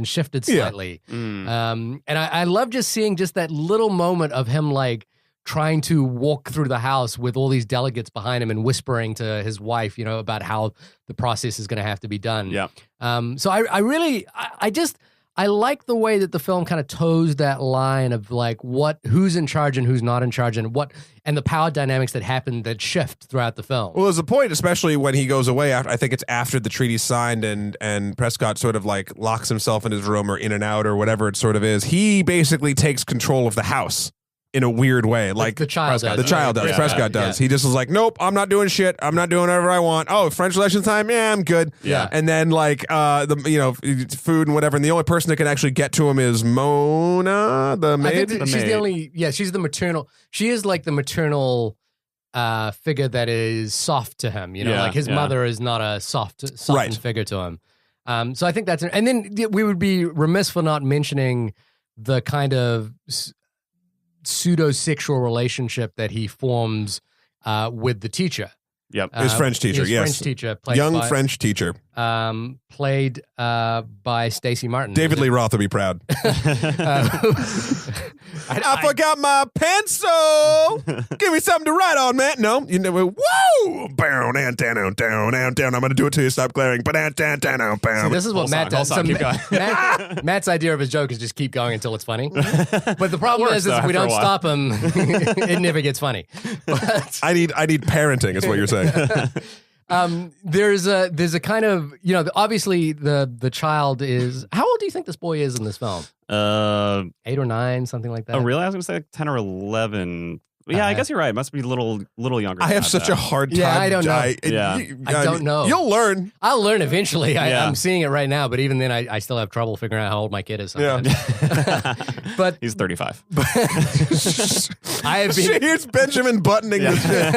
B: shifted slightly. Yeah. And I love just seeing just that little moment of him like trying to walk through the house with all these delegates behind him and whispering to his wife, about how the process is going to have to be done.
C: Yeah.
B: So I really like the way that the film kind of toes that line of like who's in charge and who's not in charge, and the power dynamics that happen that shift throughout the film.
A: Well, there's a point, especially when he goes away. I think it's after the treaty's signed and Prescott sort of like locks himself in his room or in and out or whatever it sort of is. He basically takes control of the house in a weird way, like
B: the child does.
A: The child does. Prescott does. He just was like, nope, I'm not doing shit. I'm not doing whatever I want. Oh, French election time? Yeah, I'm good.
C: Yeah.
A: And then like food and whatever. And the only person that can actually get to him is Mona, the maid.
B: I think she's the only. Yeah, she's the maternal. She is like the maternal figure that is soft to him. Like his mother is not a softened figure to him. So I think that's. And then we would be remiss for not mentioning the kind of pseudo-sexual relationship that he forms with the teacher.
A: Yep, his French teacher.
B: French teacher,
A: French teacher,
B: played by Stacey Martin.
A: David Lee Roth will be proud. I forgot my pencil. Give me something to write on, man. No, whoa, down, down, down, down, down. I'm gonna do it till you stop glaring. But down, down.
B: This is what Matt does. Matt's idea of his joke is just keep going until it's funny. But the problem is if we don't stop him, it never gets funny. But
A: I need parenting, is what you're saying.
B: There's a kind of, obviously the child is, how old do you think this boy is in this film? 8 or 9, something like that.
C: Oh, really? I was going to say like 10 or 11. Yeah, I guess you're right. It must be a little younger.
A: I have such a hard time.
B: Yeah, I don't know.
A: I
B: don't know.
A: You'll learn.
B: I'll learn eventually. I'm seeing it right now, but even then, I still have trouble figuring out how old my kid is. Sometimes.
C: Yeah.
B: But
C: he's 35.
B: I have been.
A: Here's Benjamin buttoning this shit.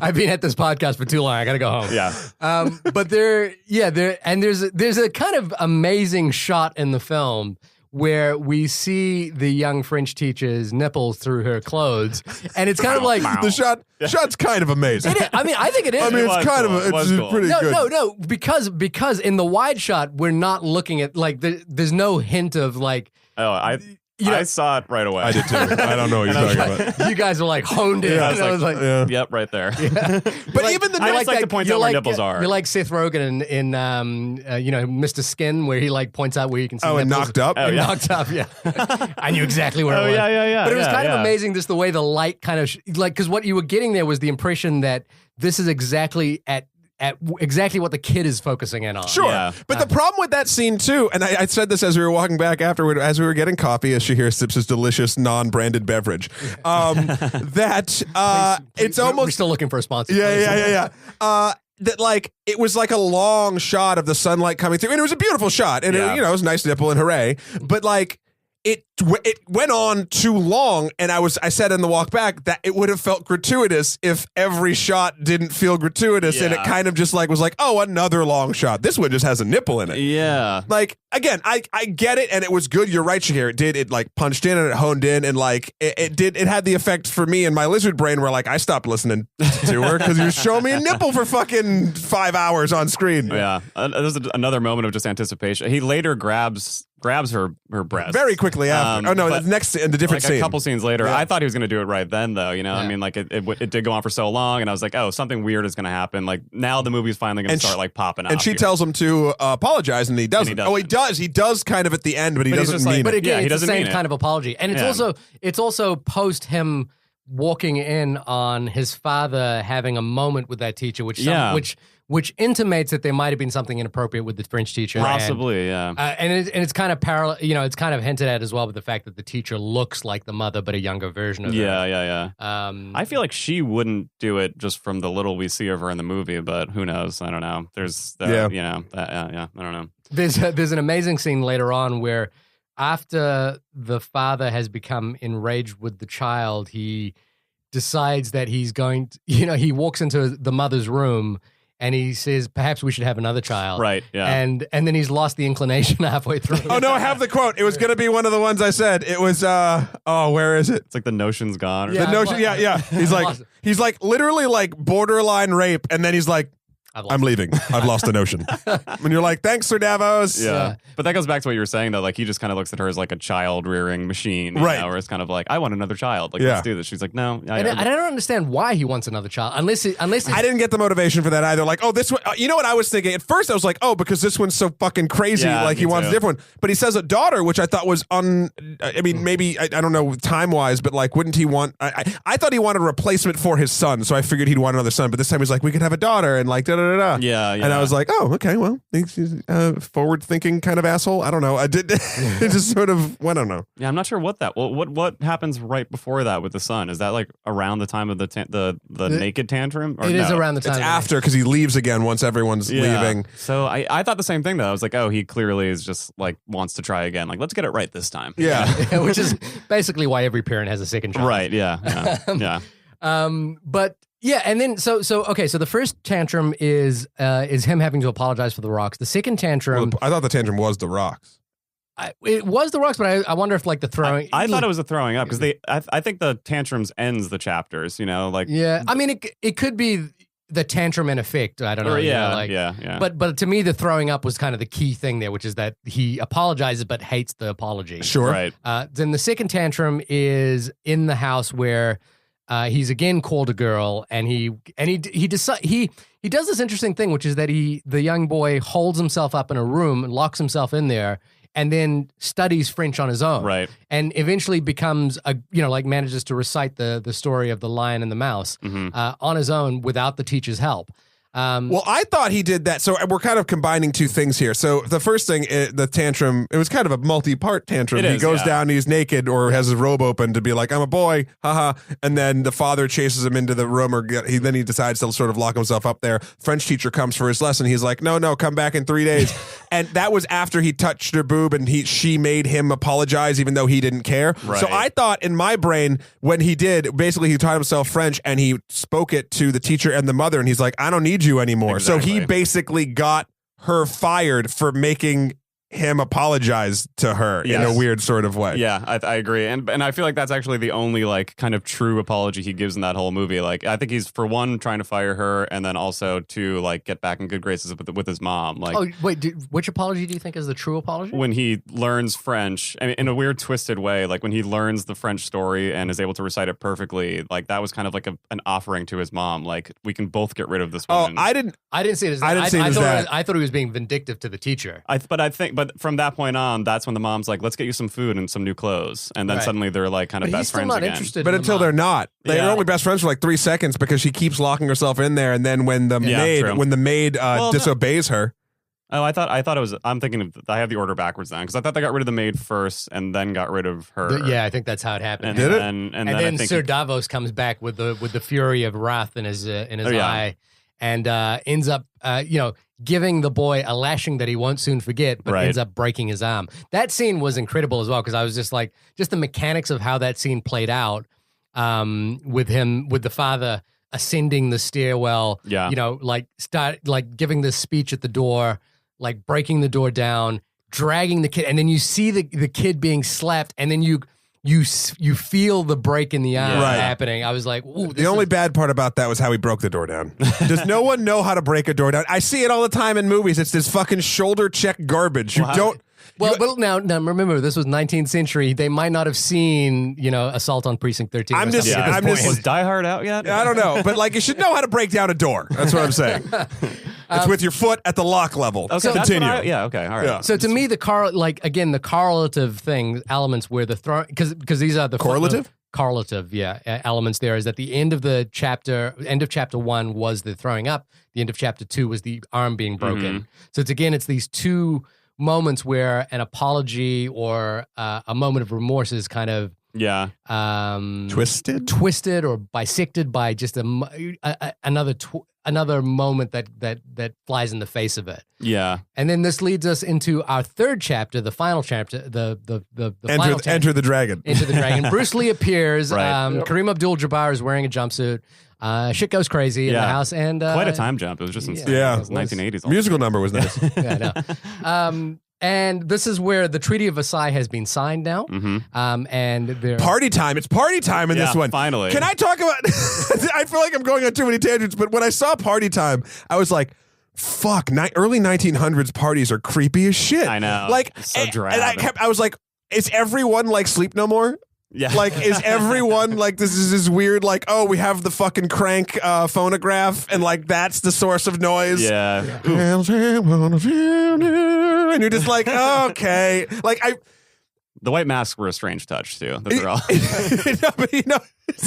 B: I've been at this podcast for too long. I got to go home.
C: Yeah.
B: But there's a kind of amazing shot in the film where we see the young French teacher's nipples through her clothes, and it's kind of like
A: the shot's kind of amazing.
B: I think it is.
A: I mean, it's kind of cool. Pretty good.
B: No, because in the wide shot we're not looking at like there's no hint of like.
C: Oh, I saw it right away.
A: I did too. I don't know what you're talking about.
B: You guys were like honed in.
C: Yeah, I was like, yep, right there.
A: Yeah. But even the
C: I just like to point out where nipples are.
B: You're like Seth Rogen in Mr. Skin, where he like points out where you can see nipples.
A: And Knocked Up?
B: Knocked Up, yeah. I knew exactly where it was.
C: Yeah.
B: But it was kind of amazing just the way the light kind of, because what you were getting there was the impression that this is exactly at exactly what the kid is focusing in on.
A: Sure. Yeah. But the problem with that scene, too, and I said this as we were walking back afterward, as we were getting coffee, as Shahir sips his delicious non-branded beverage, it's almost...
B: We're still looking for a sponsor.
A: Yeah. That, like, it was like a long shot of the sunlight coming through, and it was a beautiful shot, and it was a nice nipple, and hooray. But, like, it went on too long, and I said in the walk back that it would have felt gratuitous if every shot didn't feel gratuitous, and it kind of just like was like, oh, another long shot. This one just has a nipple in it.
C: Yeah.
A: Like, again, I get it, and it was good. You're right, Shahir. It like punched in and it honed in, and like it had the effect for me in my lizard brain where like I stopped listening to her because you were showing me a nipple for fucking 5 hours on screen.
C: Yeah. There's another moment of just anticipation. He later grabs her breast
A: very quickly after. Next in the different
C: like
A: scene.
C: A couple scenes later.
A: Yeah.
C: I thought he was going to do it right then, though. You know, I mean, like it did go on for so long, and I was like, oh, something weird is going to happen. Like now the movie's finally going to start like popping up.
A: And she tells him to apologize, and he doesn't. Oh, he does. He does kind of at the end, but he doesn't mean it.
B: But again,
C: he
B: it's the
C: doesn't
B: same kind of apology, and it's also post him walking in on his father having a moment with that teacher, which intimates that there might have been something inappropriate with the French teacher.
C: Possibly,
B: and it's kind of parallel. You know, it's kind of hinted at as well with the fact that the teacher looks like the mother, but a younger version of her.
C: Yeah. I feel like she wouldn't do it just from the little we see of her in the movie, but who knows? I don't know. I don't know.
B: There's an amazing scene later on where after the father has become enraged with the child, he decides that he's going to, he walks into the mother's room and he says, perhaps we should have another child.
C: Right, yeah.
B: And then he's lost the inclination halfway through.
A: Oh, no, I have the quote. It was going to be one of the ones I said. It was, where is it?
C: It's like the notion's gone.
A: The notion, yeah. He's like literally like borderline rape. And then he's like, I'm leaving. I've lost the notion. And you're like, thanks, Sir Davos.
C: Yeah. But that goes back to what you were saying, though. Like, he just kind of looks at her as like a child rearing machine.
A: Right.
C: Where it's kind of like, I want another child. Like, let's do this. She's like, no.
B: I don't understand why he wants another child. Unless
A: I didn't get the motivation for that either. Like, oh, this one, you know what I was thinking? At first, I was like, oh, because this one's so fucking crazy. Like, he wants a different one. But he says a daughter, which I thought was maybe, I don't know, time-wise, but like, wouldn't he want, I thought he wanted a replacement for his son. So I figured he'd want another son. But this time he's like, we could have a daughter and like, da-da-da-da.
C: Yeah.
A: And I was like, oh, okay, well, he's a forward-thinking kind of asshole. I don't know. I did. It just sort of, I don't know.
C: Yeah, I'm not sure what happens right before that with the son. Is that like around the time of the naked tantrum? Or
B: it is around the time.
A: It's after, because he leaves again once everyone's leaving.
C: So I thought the same thing, though. I was like, oh, he clearly is just like wants to try again. Like, let's get it right this time.
A: Yeah.
B: Which is basically why every parent has a second child.
C: Right, yeah.
B: But yeah, and then so the first tantrum is him having to apologize for the rocks. The second tantrum,
A: I thought the tantrum was the rocks.
B: It was the rocks, but I wonder if like the throwing.
C: I thought it was the throwing up because I think the tantrums ends the chapters. Like
B: I mean it could be the tantrum in effect. I don't know.
C: Yeah.
B: But to me, the throwing up was kind of the key thing there, which is that he apologizes but hates the apology.
A: Sure.
C: Right.
B: Then the second tantrum is in the house where. He's again called a girl, and he does this interesting thing, which is that the young boy holds himself up in a room and locks himself in there, and then studies French on his own,
C: right? And
B: eventually becomes manages to recite the story of the Lion and the Mouse on his own without the teacher's help.
A: Well, I thought he did that. So we're kind of combining two things here. So the first thing, the tantrum, it was kind of a multi-part tantrum. He goes down, he's naked or has his robe open to be like, I'm a boy, haha. And then the father chases him into the room, then he decides to sort of lock himself up there. French teacher comes for his lesson. He's like, no, come back in 3 days. And that was after he touched her boob and she made him apologize even though he didn't care.
C: Right.
A: So I thought in my brain, when he did, basically he taught himself French and he spoke it to the teacher and the mother, and he's like, I don't need you anymore.
C: Exactly.
A: So he basically got her fired for making him apologize to her in a weird sort of way.
C: Yeah, I agree. And I feel like that's actually the only like kind of true apology he gives in that whole movie. Like, I think he's for one trying to fire her, and then also to like get back in good graces with his mom. Like,
B: oh wait, which apology do you think is the true apology?
C: When he learns French, I mean, in a weird twisted way, like when he learns the French story and is able to recite it perfectly, like that was kind of like an offering to his mom. Like, we can both get rid of this woman.
A: Oh, I didn't
B: see it as that. I thought he was being vindictive to the teacher.
C: But from that point on, that's when the mom's like, let's get you some food and some new clothes. And then suddenly they're like kind of best friends again.
A: But until they're not. They're only best friends for like 3 seconds because she keeps locking herself in there. And then when the maid disobeys her.
C: Oh, I thought it was, I'm thinking I have the order backwards then, because I thought they got rid of the maid first and then got rid of her.
B: Yeah, I think that's how it happened.
A: Did it?
B: And then Sir Davos comes back with the fury of wrath in his eye, and ends up giving the boy a lashing that he won't soon forget, but ends up breaking his arm. That scene was incredible as well, because I was just like, just the mechanics of how that scene played out with the father ascending the stairwell, like giving this speech at the door, like breaking the door down, dragging the kid, and then you see the kid being slapped, and then you feel the break in the arm happening. I was like, ooh.
A: The only bad part about that was how he broke the door down. Does no one know how to break a door down? I see it all the time in movies. It's this fucking shoulder check garbage. You don't.
B: Well, but now remember, this was 19th century. They might not have seen, Assault on Precinct 13.
C: Was Die Hard out yet?
A: I don't know, but like you should know how to break down a door. That's what I'm saying. It's with your foot at the lock level.
C: Okay,
A: so continue.
C: Okay, all right.
A: Yeah.
B: So to me, the correlative elements where the throwing, because these are the
A: correlative.
B: Correlative, elements there is at the end of chapter 1 was the throwing up. The end of chapter 2 was the arm being broken. So it's these two moments where an apology or a moment of remorse is kind of twisted or bisected by just another moment that flies in the face of it.
C: Yeah.
B: And then this leads us into our third chapter, the final chapter, the final chapter.
A: Enter the Dragon.
B: Enter the Dragon. Bruce Lee appears. Kareem Abdul-Jabbar is wearing a jumpsuit. Shit goes crazy in the house, and
C: quite a time jump. It was just insane.
A: Yeah,
C: it was 1980s.
A: Musical number was nice.
B: Yeah, I know. And this is where the Treaty of Versailles has been signed now. And
A: party time. It's party time in this one.
C: Finally.
A: Can I talk about? I feel like I'm going on too many tangents, but when I saw party time, I was like, "Fuck!" Early 1900s parties are creepy as shit.
C: I know.
A: Like,
C: so drab.
A: And I was like, "Is everyone like Sleep No More?"
C: Yeah.
A: Like, is everyone like, this is this weird, like, oh, we have the fucking crank phonograph, and like that's the source of noise.
C: Yeah.
A: And you're just like, okay. Like,
C: the white masks were a strange touch too. Those are all.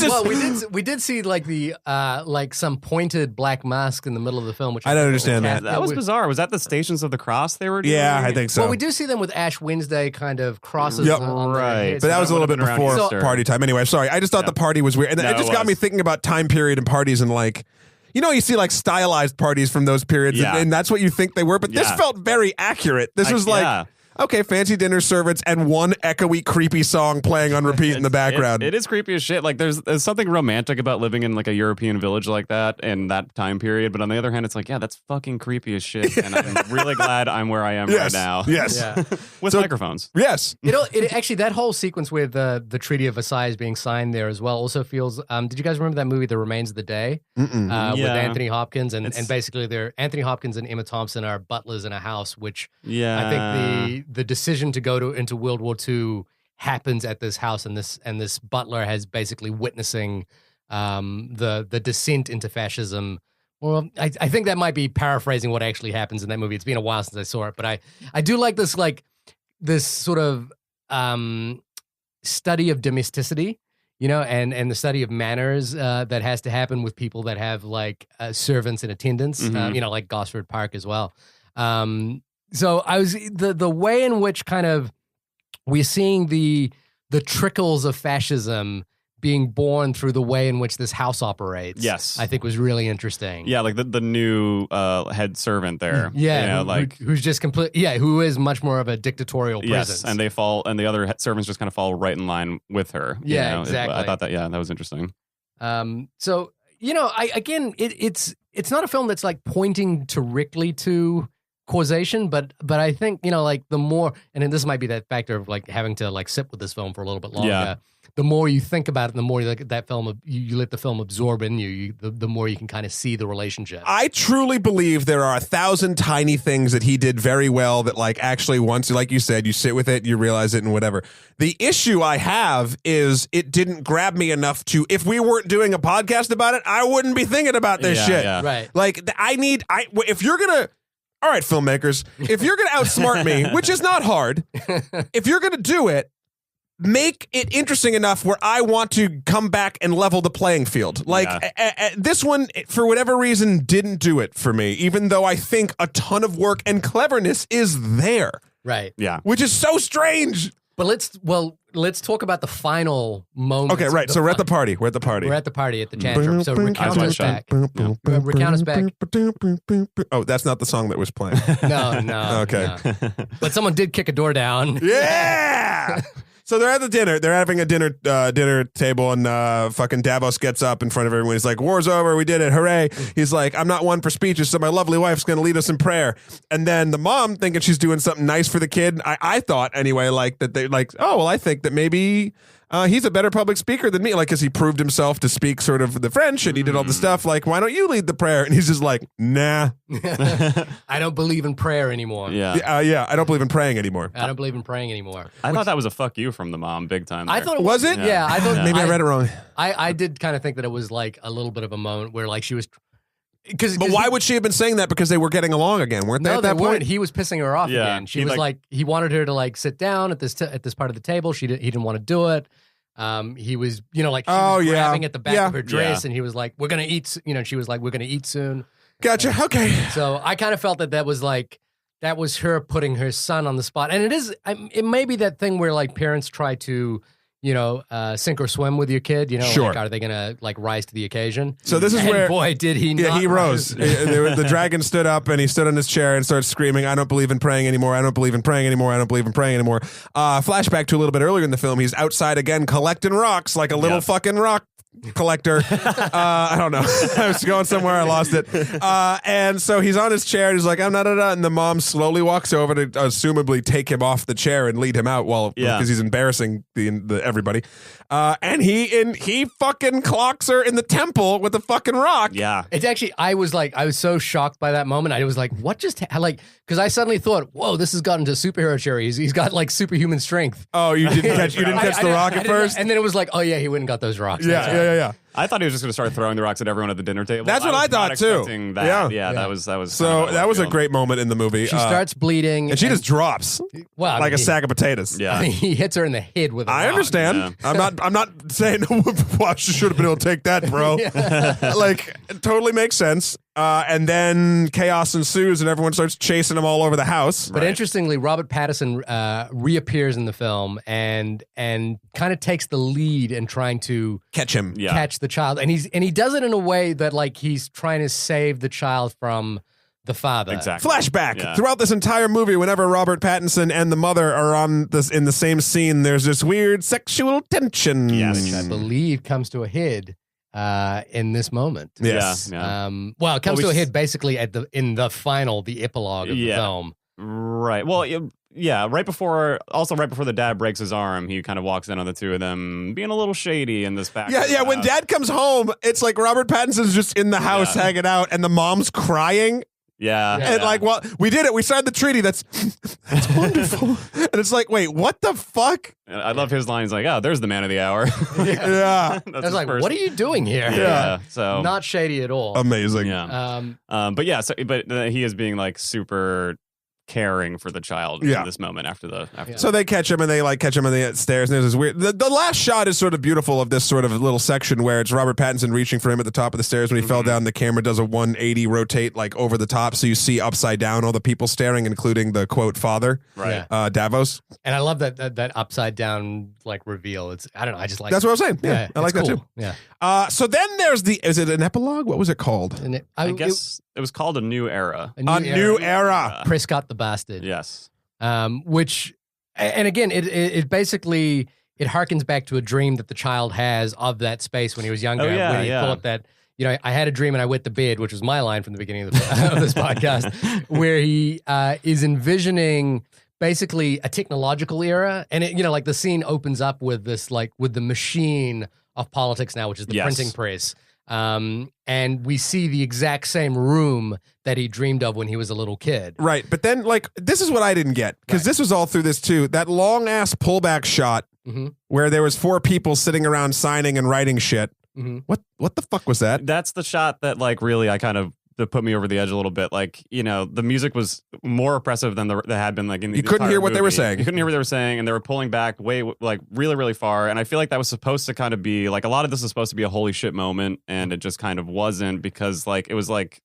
B: Well, we did see like the like some pointed black mask in the middle of the film, which
A: I don't understand that.
C: That was bizarre. Was that the Stations of the Cross they were doing?
A: Yeah, I think so.
B: Well, we do see them with Ash Wednesday kind of crosses.
A: Yep.
B: on their
C: Right.
B: heads.
A: But that was a little bit before party time. Anyway, sorry. I just thought the party was weird. And it just got me thinking about time period and parties and like, you see like stylized parties from those periods and that's what you think they were. But this felt very accurate. This was like, okay, fancy dinner servants and one echoey, creepy song playing on repeat in the background.
C: It is creepy as shit. Like there's something romantic about living in like a European village like that in that time period. But on the other hand, it's like, that's fucking creepy as shit. And I'm really glad I'm where I am right now.
A: Yes.
B: Yeah.
C: With microphones.
A: Yes.
B: It actually, that whole sequence with the Treaty of Versailles being signed there as well also feels. Did you guys remember that movie, The Remains of the Day? With Anthony Hopkins and basically Anthony Hopkins and Emma Thompson are butlers in a house, which I think the decision to go into World War II happens at this house, and this butler has basically witnessing the descent into fascism. Well, I think that might be paraphrasing what actually happens in that movie. It's been a while since I saw it, but I do like this sort of study of domesticity, and the study of manners that has to happen with people that have like servants and attendants, like Gosford Park as well. So I was the way in which kind of we're seeing the trickles of fascism being born through the way in which this house operates.
C: Yes,
B: I think was really interesting.
C: Yeah, like the new head servant there.
B: Yeah, who's just who is much more of a dictatorial presence.
C: Yes, and the other servants just kind of fall right in line with her.
B: Yeah, exactly.
C: I thought that that was interesting.
B: So it's not a film that's like pointing directly to causation, but I think like the more, and then this might be that factor of like having to like sit with this film for a little bit longer. The more you think about it, the more you look at that film, you let the film absorb in you. The more you can kind of see the relationship.
A: I truly believe there are 1,000 tiny things that he did very well that like actually once, like you said, you sit with it, you realize it and whatever. The issue I have is it didn't grab me enough to, if we weren't doing a podcast about it, I wouldn't be thinking about this shit.
C: Yeah.
B: Right.
A: Like if you're going to, all right, filmmakers, if you're going to outsmart me, which is not hard, if you're going to do it, make it interesting enough where I want to come back and level the playing field. Like this one, for whatever reason, didn't do it for me, even though I think a ton of work and cleverness is there.
B: Right.
C: Yeah.
A: Which is so strange.
B: But let's talk about the final moment.
A: Okay, right. So we're at the party. We're at the party.
B: We're at the party at the tantrum. So recount us back. Recount us back.
A: Oh, that's not the song that was playing.
B: No.
A: Okay.
B: No. But someone did kick a door down.
A: Yeah. So they're at the dinner. They're having a dinner table, and fucking Davos gets up in front of everyone. He's like, "War's over. We did it. Hooray!" He's like, "I'm not one for speeches, so my lovely wife's going to lead us in prayer." And then the mom, thinking she's doing something nice for the kid, I thought anyway, like that they like, oh well, I think that maybe he's a better public speaker than me, like because he proved himself to speak sort of the French, and he did all the stuff. Like, why don't you lead the prayer? And he's just like, nah.
B: I don't believe in prayer anymore.
A: Yeah, I don't believe in praying anymore.
B: I don't believe in praying anymore.
C: I thought that was a fuck you from the mom, big time.
B: I thought it
A: was it?
B: Yeah, I thought
A: maybe I read it wrong.
B: I did kind of think that it was like a little bit of a moment where like she was.
A: But why would she have been saying that? Because they were getting along again, weren't they?
B: No,
A: at that
B: they weren't.
A: point?
B: He was pissing her off again. She was like, he wanted her to like sit down at this part of the table. He didn't want to do it. He was, like, she was grabbing at the back of her dress, and he was like, "We're gonna eat." She was like, "We're gonna eat soon."
A: Gotcha. Okay.
B: So I kind of felt that was like that was her putting her son on the spot, and it may be that thing where like parents try to. Sink or swim with your kid.
A: Sure.
B: Like, are they gonna like rise to the occasion?
A: So this is where,
B: boy, did he!
A: Yeah,
B: not
A: he rose. The dragon stood up and he stood on his chair and started screaming, "I don't believe in praying anymore. I don't believe in praying anymore. I don't believe in praying anymore." Flashback to a little bit earlier in the film. He's outside again collecting rocks like a little fucking rock collector. I don't know. I was going somewhere. I lost it. And so he's on his chair and he's like, "I'm not," and the mom slowly walks over to assumably take him off the chair and lead him out because he's embarrassing the everybody. And he fucking clocks her in the temple with a fucking rock.
C: Yeah.
B: It's actually, I was so shocked by that moment. I was like, what just, because I suddenly thought, whoa, this has gotten to superhero cherry. He's got like superhuman strength.
A: Oh, you didn't catch the rock at first?
B: And then it was like, oh yeah, he went and got those rocks.
A: Yeah.
C: I thought he was just going to start throwing the rocks at everyone at the dinner table.
A: That's what I thought too.
C: That. Yeah, that was.
A: So that was a great moment in the movie.
B: She starts bleeding,
A: and she just drops, like a sack of potatoes.
C: Yeah,
B: he hits her in the head with a rock.
A: I understand. Yeah. I'm not saying well, she should have been able to take that, bro. Like, it totally makes sense. And then chaos ensues, and everyone starts chasing him all over the house.
B: But interestingly, Robert Pattinson reappears in the film and kind of takes the lead in trying to
A: catch him,
B: catch the child, and he does it in a way that like he's trying to save the child from the father.
C: Exactly.
A: Flashback throughout this entire movie. Whenever Robert Pattinson and the mother are in the same scene, there's this weird sexual tension.
B: Yes, which I believe comes to a head. In this moment,
A: yes.
B: Well, it comes to a head basically in the epilogue of the film.
C: Right. Well, right before the dad breaks his arm, he kind of walks in on the two of them being a little shady in this back.
A: Yeah. When dad comes home, it's like Robert Pattinson's just in the house hanging out, and the mom's crying.
C: Yeah.
A: And like, well, we did it. We signed the treaty. That's wonderful. And it's like, wait, what the fuck?
C: I love his line. He's like, "Oh, there's the man of the hour."
A: Yeah.
B: I was like, what are you doing here?
C: Yeah. So
B: not shady at all.
A: Amazing.
C: Yeah. But he is being like super caring for the child in this moment after.
A: So they catch him and they like catch him on the stairs, and there's this weird. The last shot is sort of beautiful of this sort of little section where it's Robert Pattinson reaching for him at the top of the stairs. When he fell down, the camera does a 180 rotate like over the top, so you see upside down all the people staring, including the quote father,
C: right?
A: Davos.
B: And I love that upside down like reveal. It's I don't know. I just like
A: that's what I was saying. Yeah, I like that too.
B: Yeah.
A: So then there's is it an epilogue? What was it called?
C: I guess it was called A New Era.
A: A new era.
B: Prescott the Bastard.
C: Yes.
B: Which, and again, it basically it harkens back to a dream that the child has of that space when he was younger. When he thought that, I had a dream and I wet the bed, which was my line from the beginning of this podcast, where he is envisioning basically a technological era, and it, like the scene opens up with this, like with the machine of politics now, which is the printing press. And we see the exact same room that he dreamed of when he was a little kid. Right.
A: But then, like, this is what I didn't get, because this was all through this too. That long ass pullback shot where there was 4 people sitting around signing and writing shit. What the fuck was that?
C: That's the shot that like really that put me over the edge a little bit. Like, the music was more oppressive than that had been like in the
A: You couldn't hear what
C: movie.
A: they were saying.
C: You couldn't hear what they were saying, and they were pulling back way like really, really far. And I feel like that was supposed to kind of be like a lot of this was supposed to be a holy shit moment, and it just kind of wasn't, because like it was like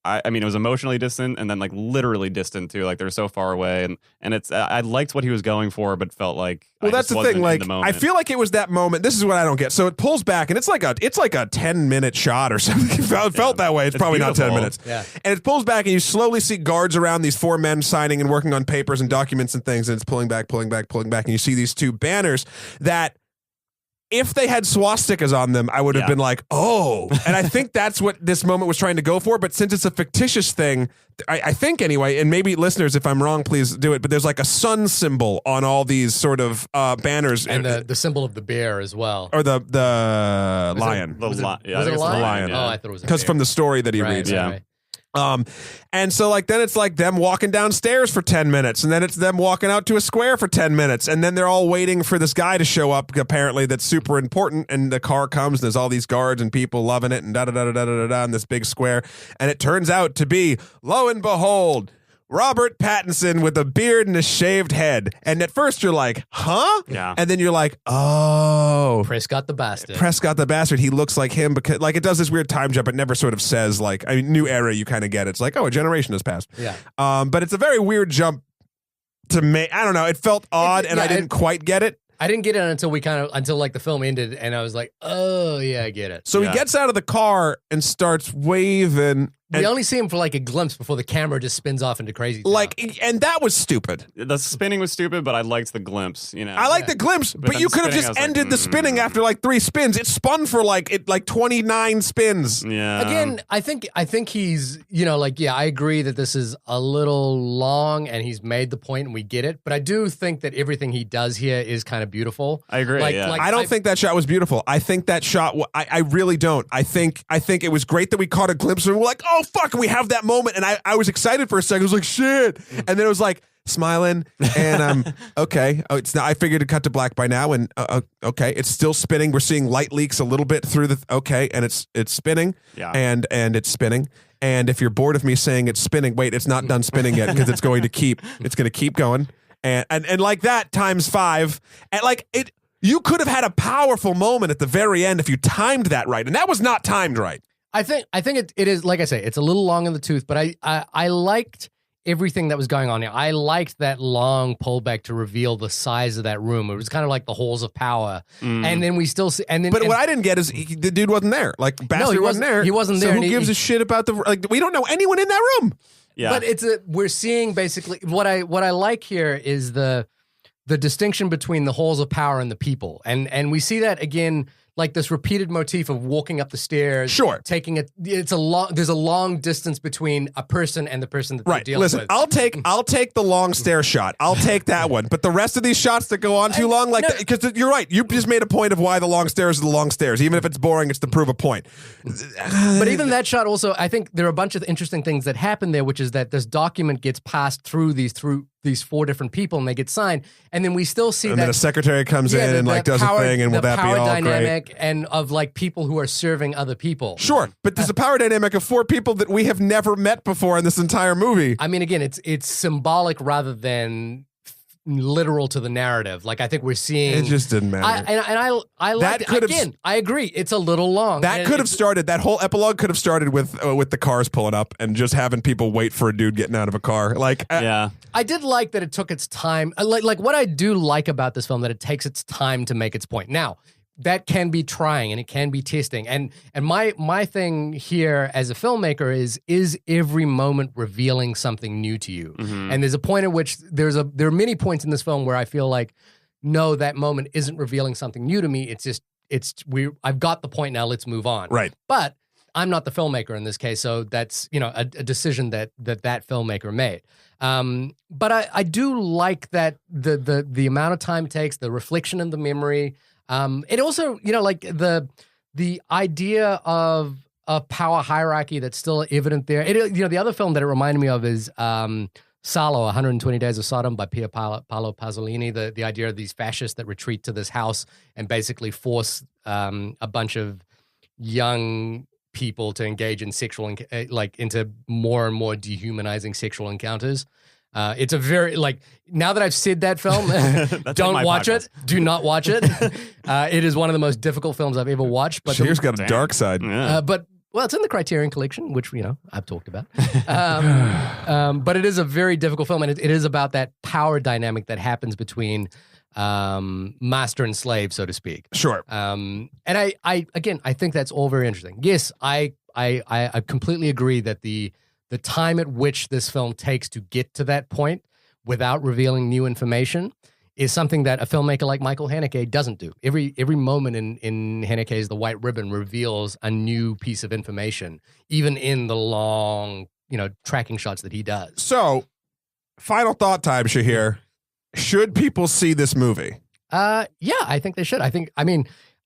C: I mean, it was emotionally distant and then like literally distant too. Like they were so far away, and it's I liked what he was going for, but felt like
A: that's the thing. Like I feel like it was that moment. This is what I don't get. So it pulls back, and it's like a 10-minute shot or something. It felt that way. It's probably
C: beautiful.
A: not 10 minutes.
B: Yeah.
A: And it pulls back, and you slowly see guards around these 4 men signing and working on papers and documents and things, and it's pulling back, and you see these 2 banners that, if they had swastikas on them, I would have been like, oh. And I think that's what this moment was trying to go for. But since it's a fictitious thing, I think anyway, and maybe listeners, if I'm wrong, please do it. But there's like a sun symbol on all these sort of banners.
B: And the symbol of the bear as well.
A: Or the lion.
B: Was it a lion?
A: The lion.
B: Oh, I thought it was a
A: because from the story that he reads.
B: Yeah. Right.
A: And so like then it's like them walking downstairs for 10 minutes, and then it's them walking out to a square for 10 minutes, and then they're all waiting for this guy to show up, apparently that's super important, and the car comes and there's all these guards and people loving it and da in this big square, and it turns out to be, lo and behold, Robert Pattinson with a beard and a shaved head. And at first you're like, huh?
C: Yeah.
A: And then you're like, oh.
B: Prescott the Bastard.
A: Prescott the Bastard. He looks like him because, like, it does this weird time jump. It never sort of says, like, I mean, new era, you kind of get it. It's like, oh, a generation has passed.
B: Yeah.
A: But it's a very weird jump to make. I don't know. It felt odd, and I didn't quite get it.
B: I didn't get it until like the film ended, and I was like, oh, yeah, I get it.
A: So he gets out of the car and starts waving.
B: We only see him for like a glimpse before the camera just spins off into crazy stuff.
A: Like, and that was stupid.
C: The spinning was stupid, but I liked the glimpse. You know,
A: I like the glimpse, but you could have just ended the spinning after like 3 spins. It spun for like 29 spins.
C: Yeah.
B: Again, I think he's, I agree that this is a little long, and he's made the point, and we get it. But I do think that everything he does here is kind of beautiful.
C: I agree.
A: I don't think that shot was beautiful. I think that shot. I really don't. I think it was great that we caught a glimpse and we're like, oh fuck, we have that moment, and I was excited for a second. I was like, shit, and then it was like smiling, and okay. Oh, it's not. I figured to cut to black by now, and okay, it's still spinning. We're seeing light leaks a little bit through the and it's spinning, and it's spinning. And if you're bored of me saying it's spinning, wait, it's not done spinning yet because it's going to keep going, and like that times 5, and like it. You could have had a powerful moment at the very end if you timed that right, and that was not timed right.
B: I think it is, like I say, it's a little long in the tooth, but I liked everything that was going on here. I liked that long pullback to reveal the size of that room. It was kind of like the halls of power, and then we still see. But
A: what I didn't get is the dude wasn't there. Like Bastard wasn't there.
B: He wasn't there.
A: So who gives a shit about we don't know anyone in that room.
C: Yeah.
B: But we're seeing basically what I like here is the distinction between the halls of power and the people, and we see that again. Like this repeated motif of walking up the stairs,
A: sure,
B: there's a long distance between a person and the person that they're dealing with.
A: I'll take the long stair shot. I'll take that one. But the rest of these shots that go on too long, because you're right, you just made a point of why the long stairs are the long stairs. Even if it's boring, it's to prove a point.
B: But even that shot also, I think there are a bunch of interesting things that happen there, which is that this document gets passed through these 4 different people, and they get signed, and then we still see
A: and then a secretary comes in and like does a thing, and will that be all
B: dynamic
A: great?
B: And of like people who are serving other people.
A: Sure, but there's a power dynamic of 4 people that we have never met before in this entire movie.
B: I mean, again, it's symbolic rather than literal to the narrative. Like I think we're seeing.
A: It just didn't matter.
B: I like it. Again, I agree. It's a little long.
A: That could have started. That whole epilogue could have started with the cars pulling up and just having people wait for a dude getting out of a car. Like,
C: yeah.
B: I did like that it took its time. Like what I do like about this film, that it takes its time to make its point. Now, that can be trying and it can be testing. And my thing here as a filmmaker is every moment revealing something new to you. Mm-hmm. And there's a point at which there are many points in this film where I feel like, no, that moment isn't revealing something new to me. It's just I've got the point now. Let's move on.
A: Right.
B: But I'm not the filmmaker in this case, so that's a decision that filmmaker made. But I do like that the amount of time it takes, the reflection and the memory. It also, like the idea of a power hierarchy that's still evident there. The other film that it reminded me of is Salo, 120 Days of Sodom by Pier Paolo Pasolini. The idea of these fascists that retreat to this house and basically force a bunch of young people to engage in into more and more dehumanizing sexual encounters. It's a very, now that I've said that film, don't watch it. Do not watch it. It is one of the most difficult films I've ever watched. But
A: Shear's got a dark side.
C: Yeah.
B: But Well, it's in the Criterion Collection, which, I've talked about. But it is a very difficult film, and it is about that power dynamic that happens between master and slave, so to speak.
A: Sure.
B: And I think that's all very interesting. Yes, I completely agree that the time at which this film takes to get to that point without revealing new information is something that a filmmaker like Michael Haneke doesn't do. Every moment in Haneke's The White Ribbon reveals a new piece of information, even in the long, tracking shots that he does.
A: So, final thought time, Shahir. Should people see this movie?
B: Yeah, I think they should.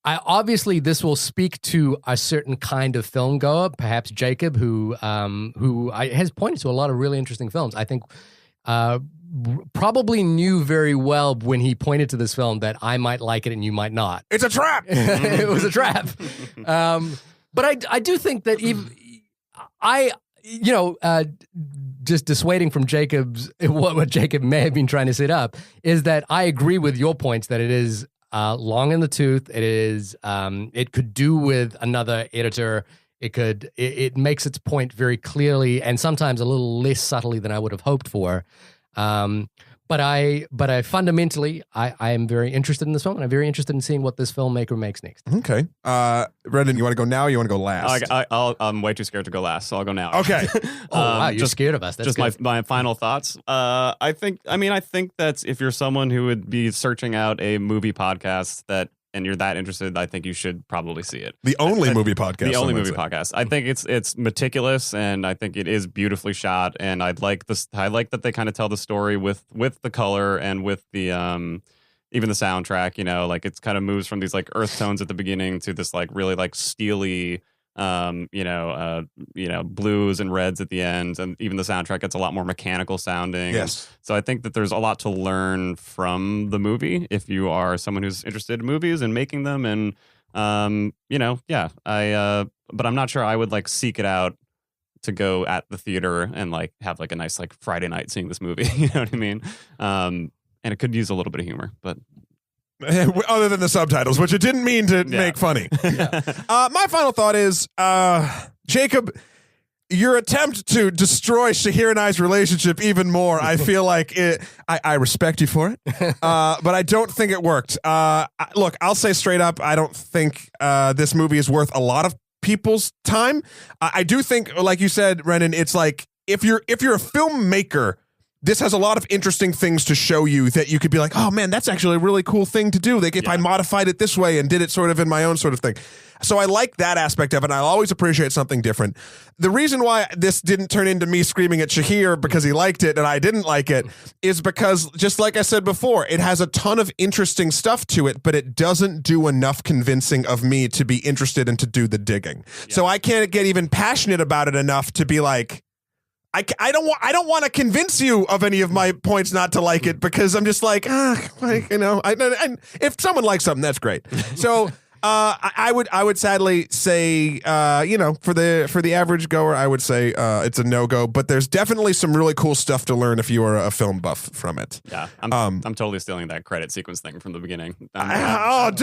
B: Obviously this will speak to a certain kind of film goer, perhaps Jacob, who has pointed to a lot of really interesting films. I think probably knew very well when he pointed to this film that I might like it and you might not.
A: It's a trap.
B: It was a trap. But I do think that just dissuading from Jacob's what Jacob may have been trying to set up is that I agree with your points that it is long in the tooth. It is it could do with another editor. It makes its point very clearly and sometimes a little less subtly than I would have hoped for. But I fundamentally, I am very interested in this film, and I'm very interested in seeing what this filmmaker makes next.
A: Okay. Brendan, you want to go now or you want to go last?
C: I'm way too scared to go last, so I'll go now.
A: Okay.
B: Wow, you're scared of us. That's
C: just
B: good.
C: my final thoughts. I think that if you're someone who would be searching out a movie podcast and you're that interested, I think you should probably see it.
A: The only movie podcast.
C: The only movie podcast. I think it's meticulous, and I think it is beautifully shot. And I like that they kind of tell the story with the color and with the even the soundtrack. Like it's kind of moves from these like earth tones at the beginning to this like really like steely blues and reds at the end, and even the soundtrack gets a lot more mechanical sounding.
A: Yes.
C: So I think that there's a lot to learn from the movie if you are someone who's interested in movies and making them. And but I'm not sure I would like seek it out to go at the theater and like have like a nice like Friday night seeing this movie. You know what I mean? And it could use a little bit of humor, but.
A: Other than the subtitles, which it didn't mean to make funny. My final thought is, Jacob, your attempt to destroy Shahir and I's relationship even more, I feel like I respect you for it, but I don't think it worked. Look, I'll say straight up, I don't think this movie is worth a lot of people's time. I do think, like you said, Brendan, it's like if you're a filmmaker, this has a lot of interesting things to show you that you could be like, oh man, that's actually a really cool thing to do. Like if I modified it this way and did it sort of in my own sort of thing. So I like that aspect of it. And I'll always appreciate something different. The reason why this didn't turn into me screaming at Shahir because he liked it and I didn't like it is because, just like I said before, it has a ton of interesting stuff to it, but it doesn't do enough convincing of me to be interested and to do the digging. Yeah. So I can't get even passionate about it enough to be like, I don't want to convince you of any of my points not to like it, because I'm just like, if someone likes something, that's great. So I would sadly say, for the average goer, I would say it's a no-go, but there's definitely some really cool stuff to learn if you are a film buff from it.
C: Yeah, I'm totally stealing that credit sequence thing from the beginning.
A: Don't,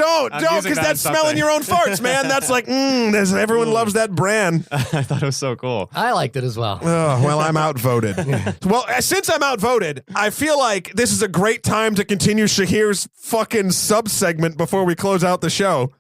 A: because that's smelling your own farts, man. That's like, everyone loves that brand.
C: I thought it was so cool.
B: I liked it as well.
A: Oh, well, I'm outvoted. Well, since I'm outvoted, I feel like this is a great time to continue Shahir's fucking sub-segment before we close out the show.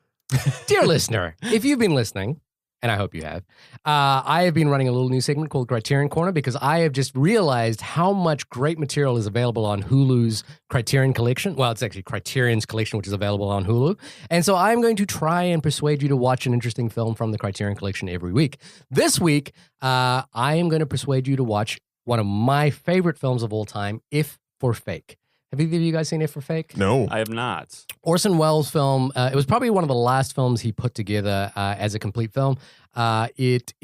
B: Dear listener, if you've been listening, and I hope you have, I have been running a little new segment called Criterion Corner because I have just realized how much great material is available on Hulu's Criterion Collection. Well, it's actually Criterion's Collection, which is available on Hulu. And so I'm going to try and persuade you to watch an interesting film from the Criterion Collection every week. This week, I am going to persuade you to watch one of my favorite films of all time, If for Fake. Have either of you guys seen If for Fake?
A: No.
C: I have not.
B: Orson Welles' film. It was probably one of the last films he put together as a complete film. It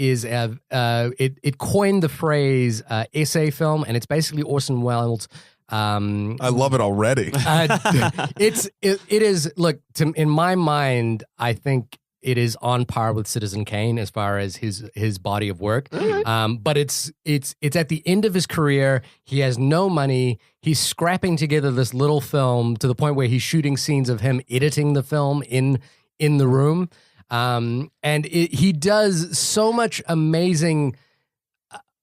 B: coined the phrase essay film, and it's basically Orson Welles.
A: I love it already.
B: It is. Look, in my mind, I think it is on par with Citizen Kane as far as his body of work. But it's at the end of his career. He has no money. He's scrapping together this little film to the point where he's shooting scenes of him editing the film in the room. He does so much amazing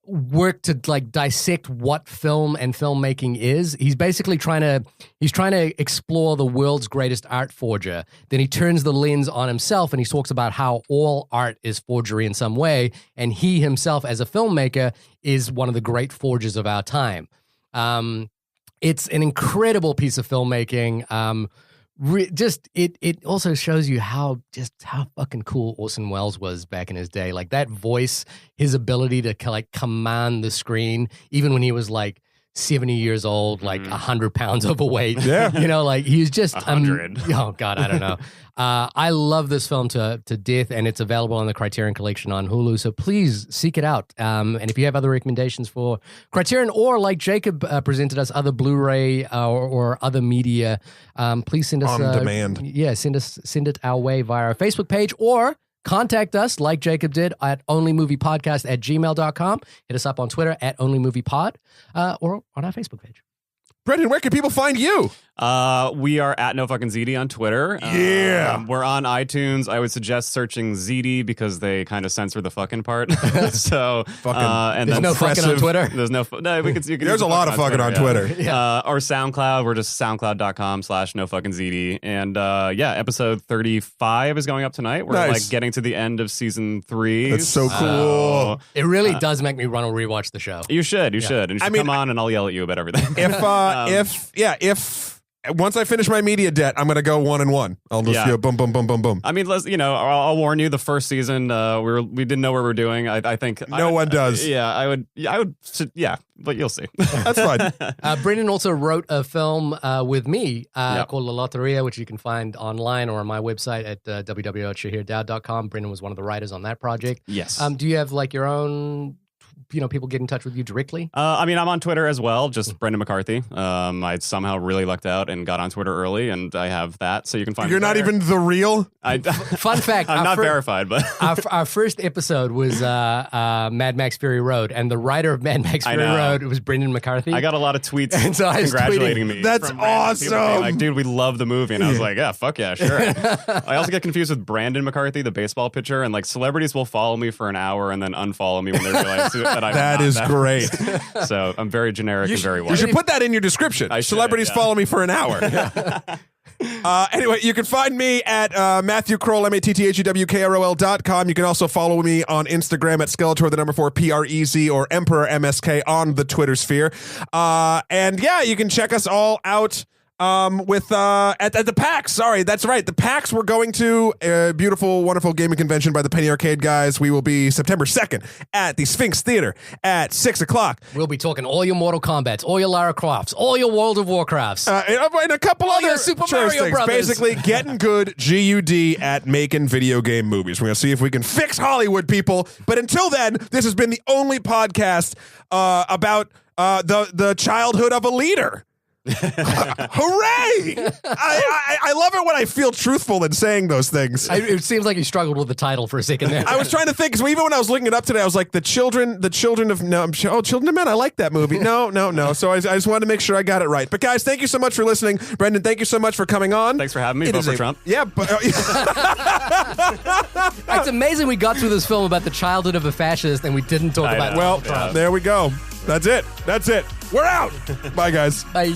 B: work to like dissect what film and filmmaking is. He's basically trying to explore the world's greatest art forger. Then he turns the lens on himself and he talks about how all art is forgery in some way, and he himself as a filmmaker is one of the great forgers of our time. It's an incredible piece of filmmaking. It also shows you how fucking cool Orson Welles was back in his day. Like that voice, his ability to like command the screen, even when he was like 70 years old, like 100 pounds overweight.
A: Yeah.
B: You know, like he's just
C: 100.
B: Oh God, I don't know. I love this film to death, and it's available on the Criterion Collection on Hulu. So please seek it out. And if you have other recommendations for Criterion, or like Jacob presented us, other Blu-ray or other media, please send us
A: on demand.
B: Yeah, send it our way via our Facebook page, or contact us like Jacob did at onlymoviepodcast@gmail.com. Hit us up on Twitter at onlymoviepod, or on our Facebook page.
A: Brendan, where can people find you?
C: We are at No Fucking Ziti on Twitter.
A: Yeah.
C: We're on iTunes. I would suggest searching Ziti because they kind of censor the fucking part. So and
B: there's no fucking on Twitter.
C: There's no. No, we could.
A: There's a lot of fucking on Twitter.
B: Yeah.
C: Or SoundCloud. We're just soundcloud.com/NoFuckingZiti. And episode 35 is going up tonight. We're like getting to the end of season 3.
A: That's so cool.
B: It really does make me want to rewatch the show.
C: You should. You should. And you should come on, and I'll yell at you about everything.
A: If once I finish my media debt, I'm gonna go 1 and 1. I'll just go boom, boom, boom, boom, boom.
C: I mean, I'll warn you. The first season, we didn't know what we were doing. I think
A: no one does.
C: I would. But you'll see.
A: That's fine.
B: Brendan also wrote a film with me called La Loteria, which you can find online or on my website at www.shahirdaud.com. Brendan was one of the writers on that project.
C: Yes.
B: Do you have like your own? People get in touch with you directly?
C: I'm on Twitter as well, just Brendan McArthy. I somehow really lucked out and got on Twitter early, and I have that, so you can find.
A: You're not even the real.
B: Fun fact:
C: I'm not verified, but
B: our first episode was Mad Max Fury Road, and the writer of Mad Max Fury Road was Brendan McArthy.
C: I got a lot of tweets
B: and so
C: congratulating me.
A: That's awesome.
C: Like, dude, we love the movie, and I was like, yeah, fuck yeah, sure. I also get confused with Brandon McCarthy, the baseball pitcher, and like celebrities will follow me for an hour and then unfollow me when they realize that I'm
A: that
C: not
A: is great.
C: So I'm very generic and very white.
A: You should put that in your description. Celebrities follow me for an hour. Anyway, you can find me at Matthew Kroll, MatthewKrol.com. You can also follow me on Instagram at Skeletor, 4PREZ, or Emperor MSK on the Twitter sphere. And you can check us all out with at the PAX. Sorry, that's right. The PAX, we're going to a beautiful, wonderful gaming convention by the Penny Arcade guys. We will be September 2nd at the Sphinx Theater at 6 o'clock.
B: We'll be talking all your Mortal Kombats, all your Lara Crofts, all your World of Warcrafts.
A: And a couple
B: all
A: other
B: your Super Mario
A: things.
B: Brothers.
A: Basically, getting good GUD at making video game movies. We're going to see if we can fix Hollywood, people. But until then, this has been the only podcast about the childhood of a leader. Hooray! I love it when I feel truthful in saying those things.
B: It seems like you struggled with the title for a second there.
A: I was trying to think, because even when I was looking it up today, I was like, Children of Men. I like that movie. No. So I just wanted to make sure I got it right. But guys, thank you so much for listening. Brendan, thank you so much for coming on.
C: Thanks for having me. Vote for Trump.
A: Yeah, but
B: it's amazing we got through this film about the childhood of a fascist and we didn't talk about
A: there we go. That's it. We're out. Bye, guys.
B: Bye.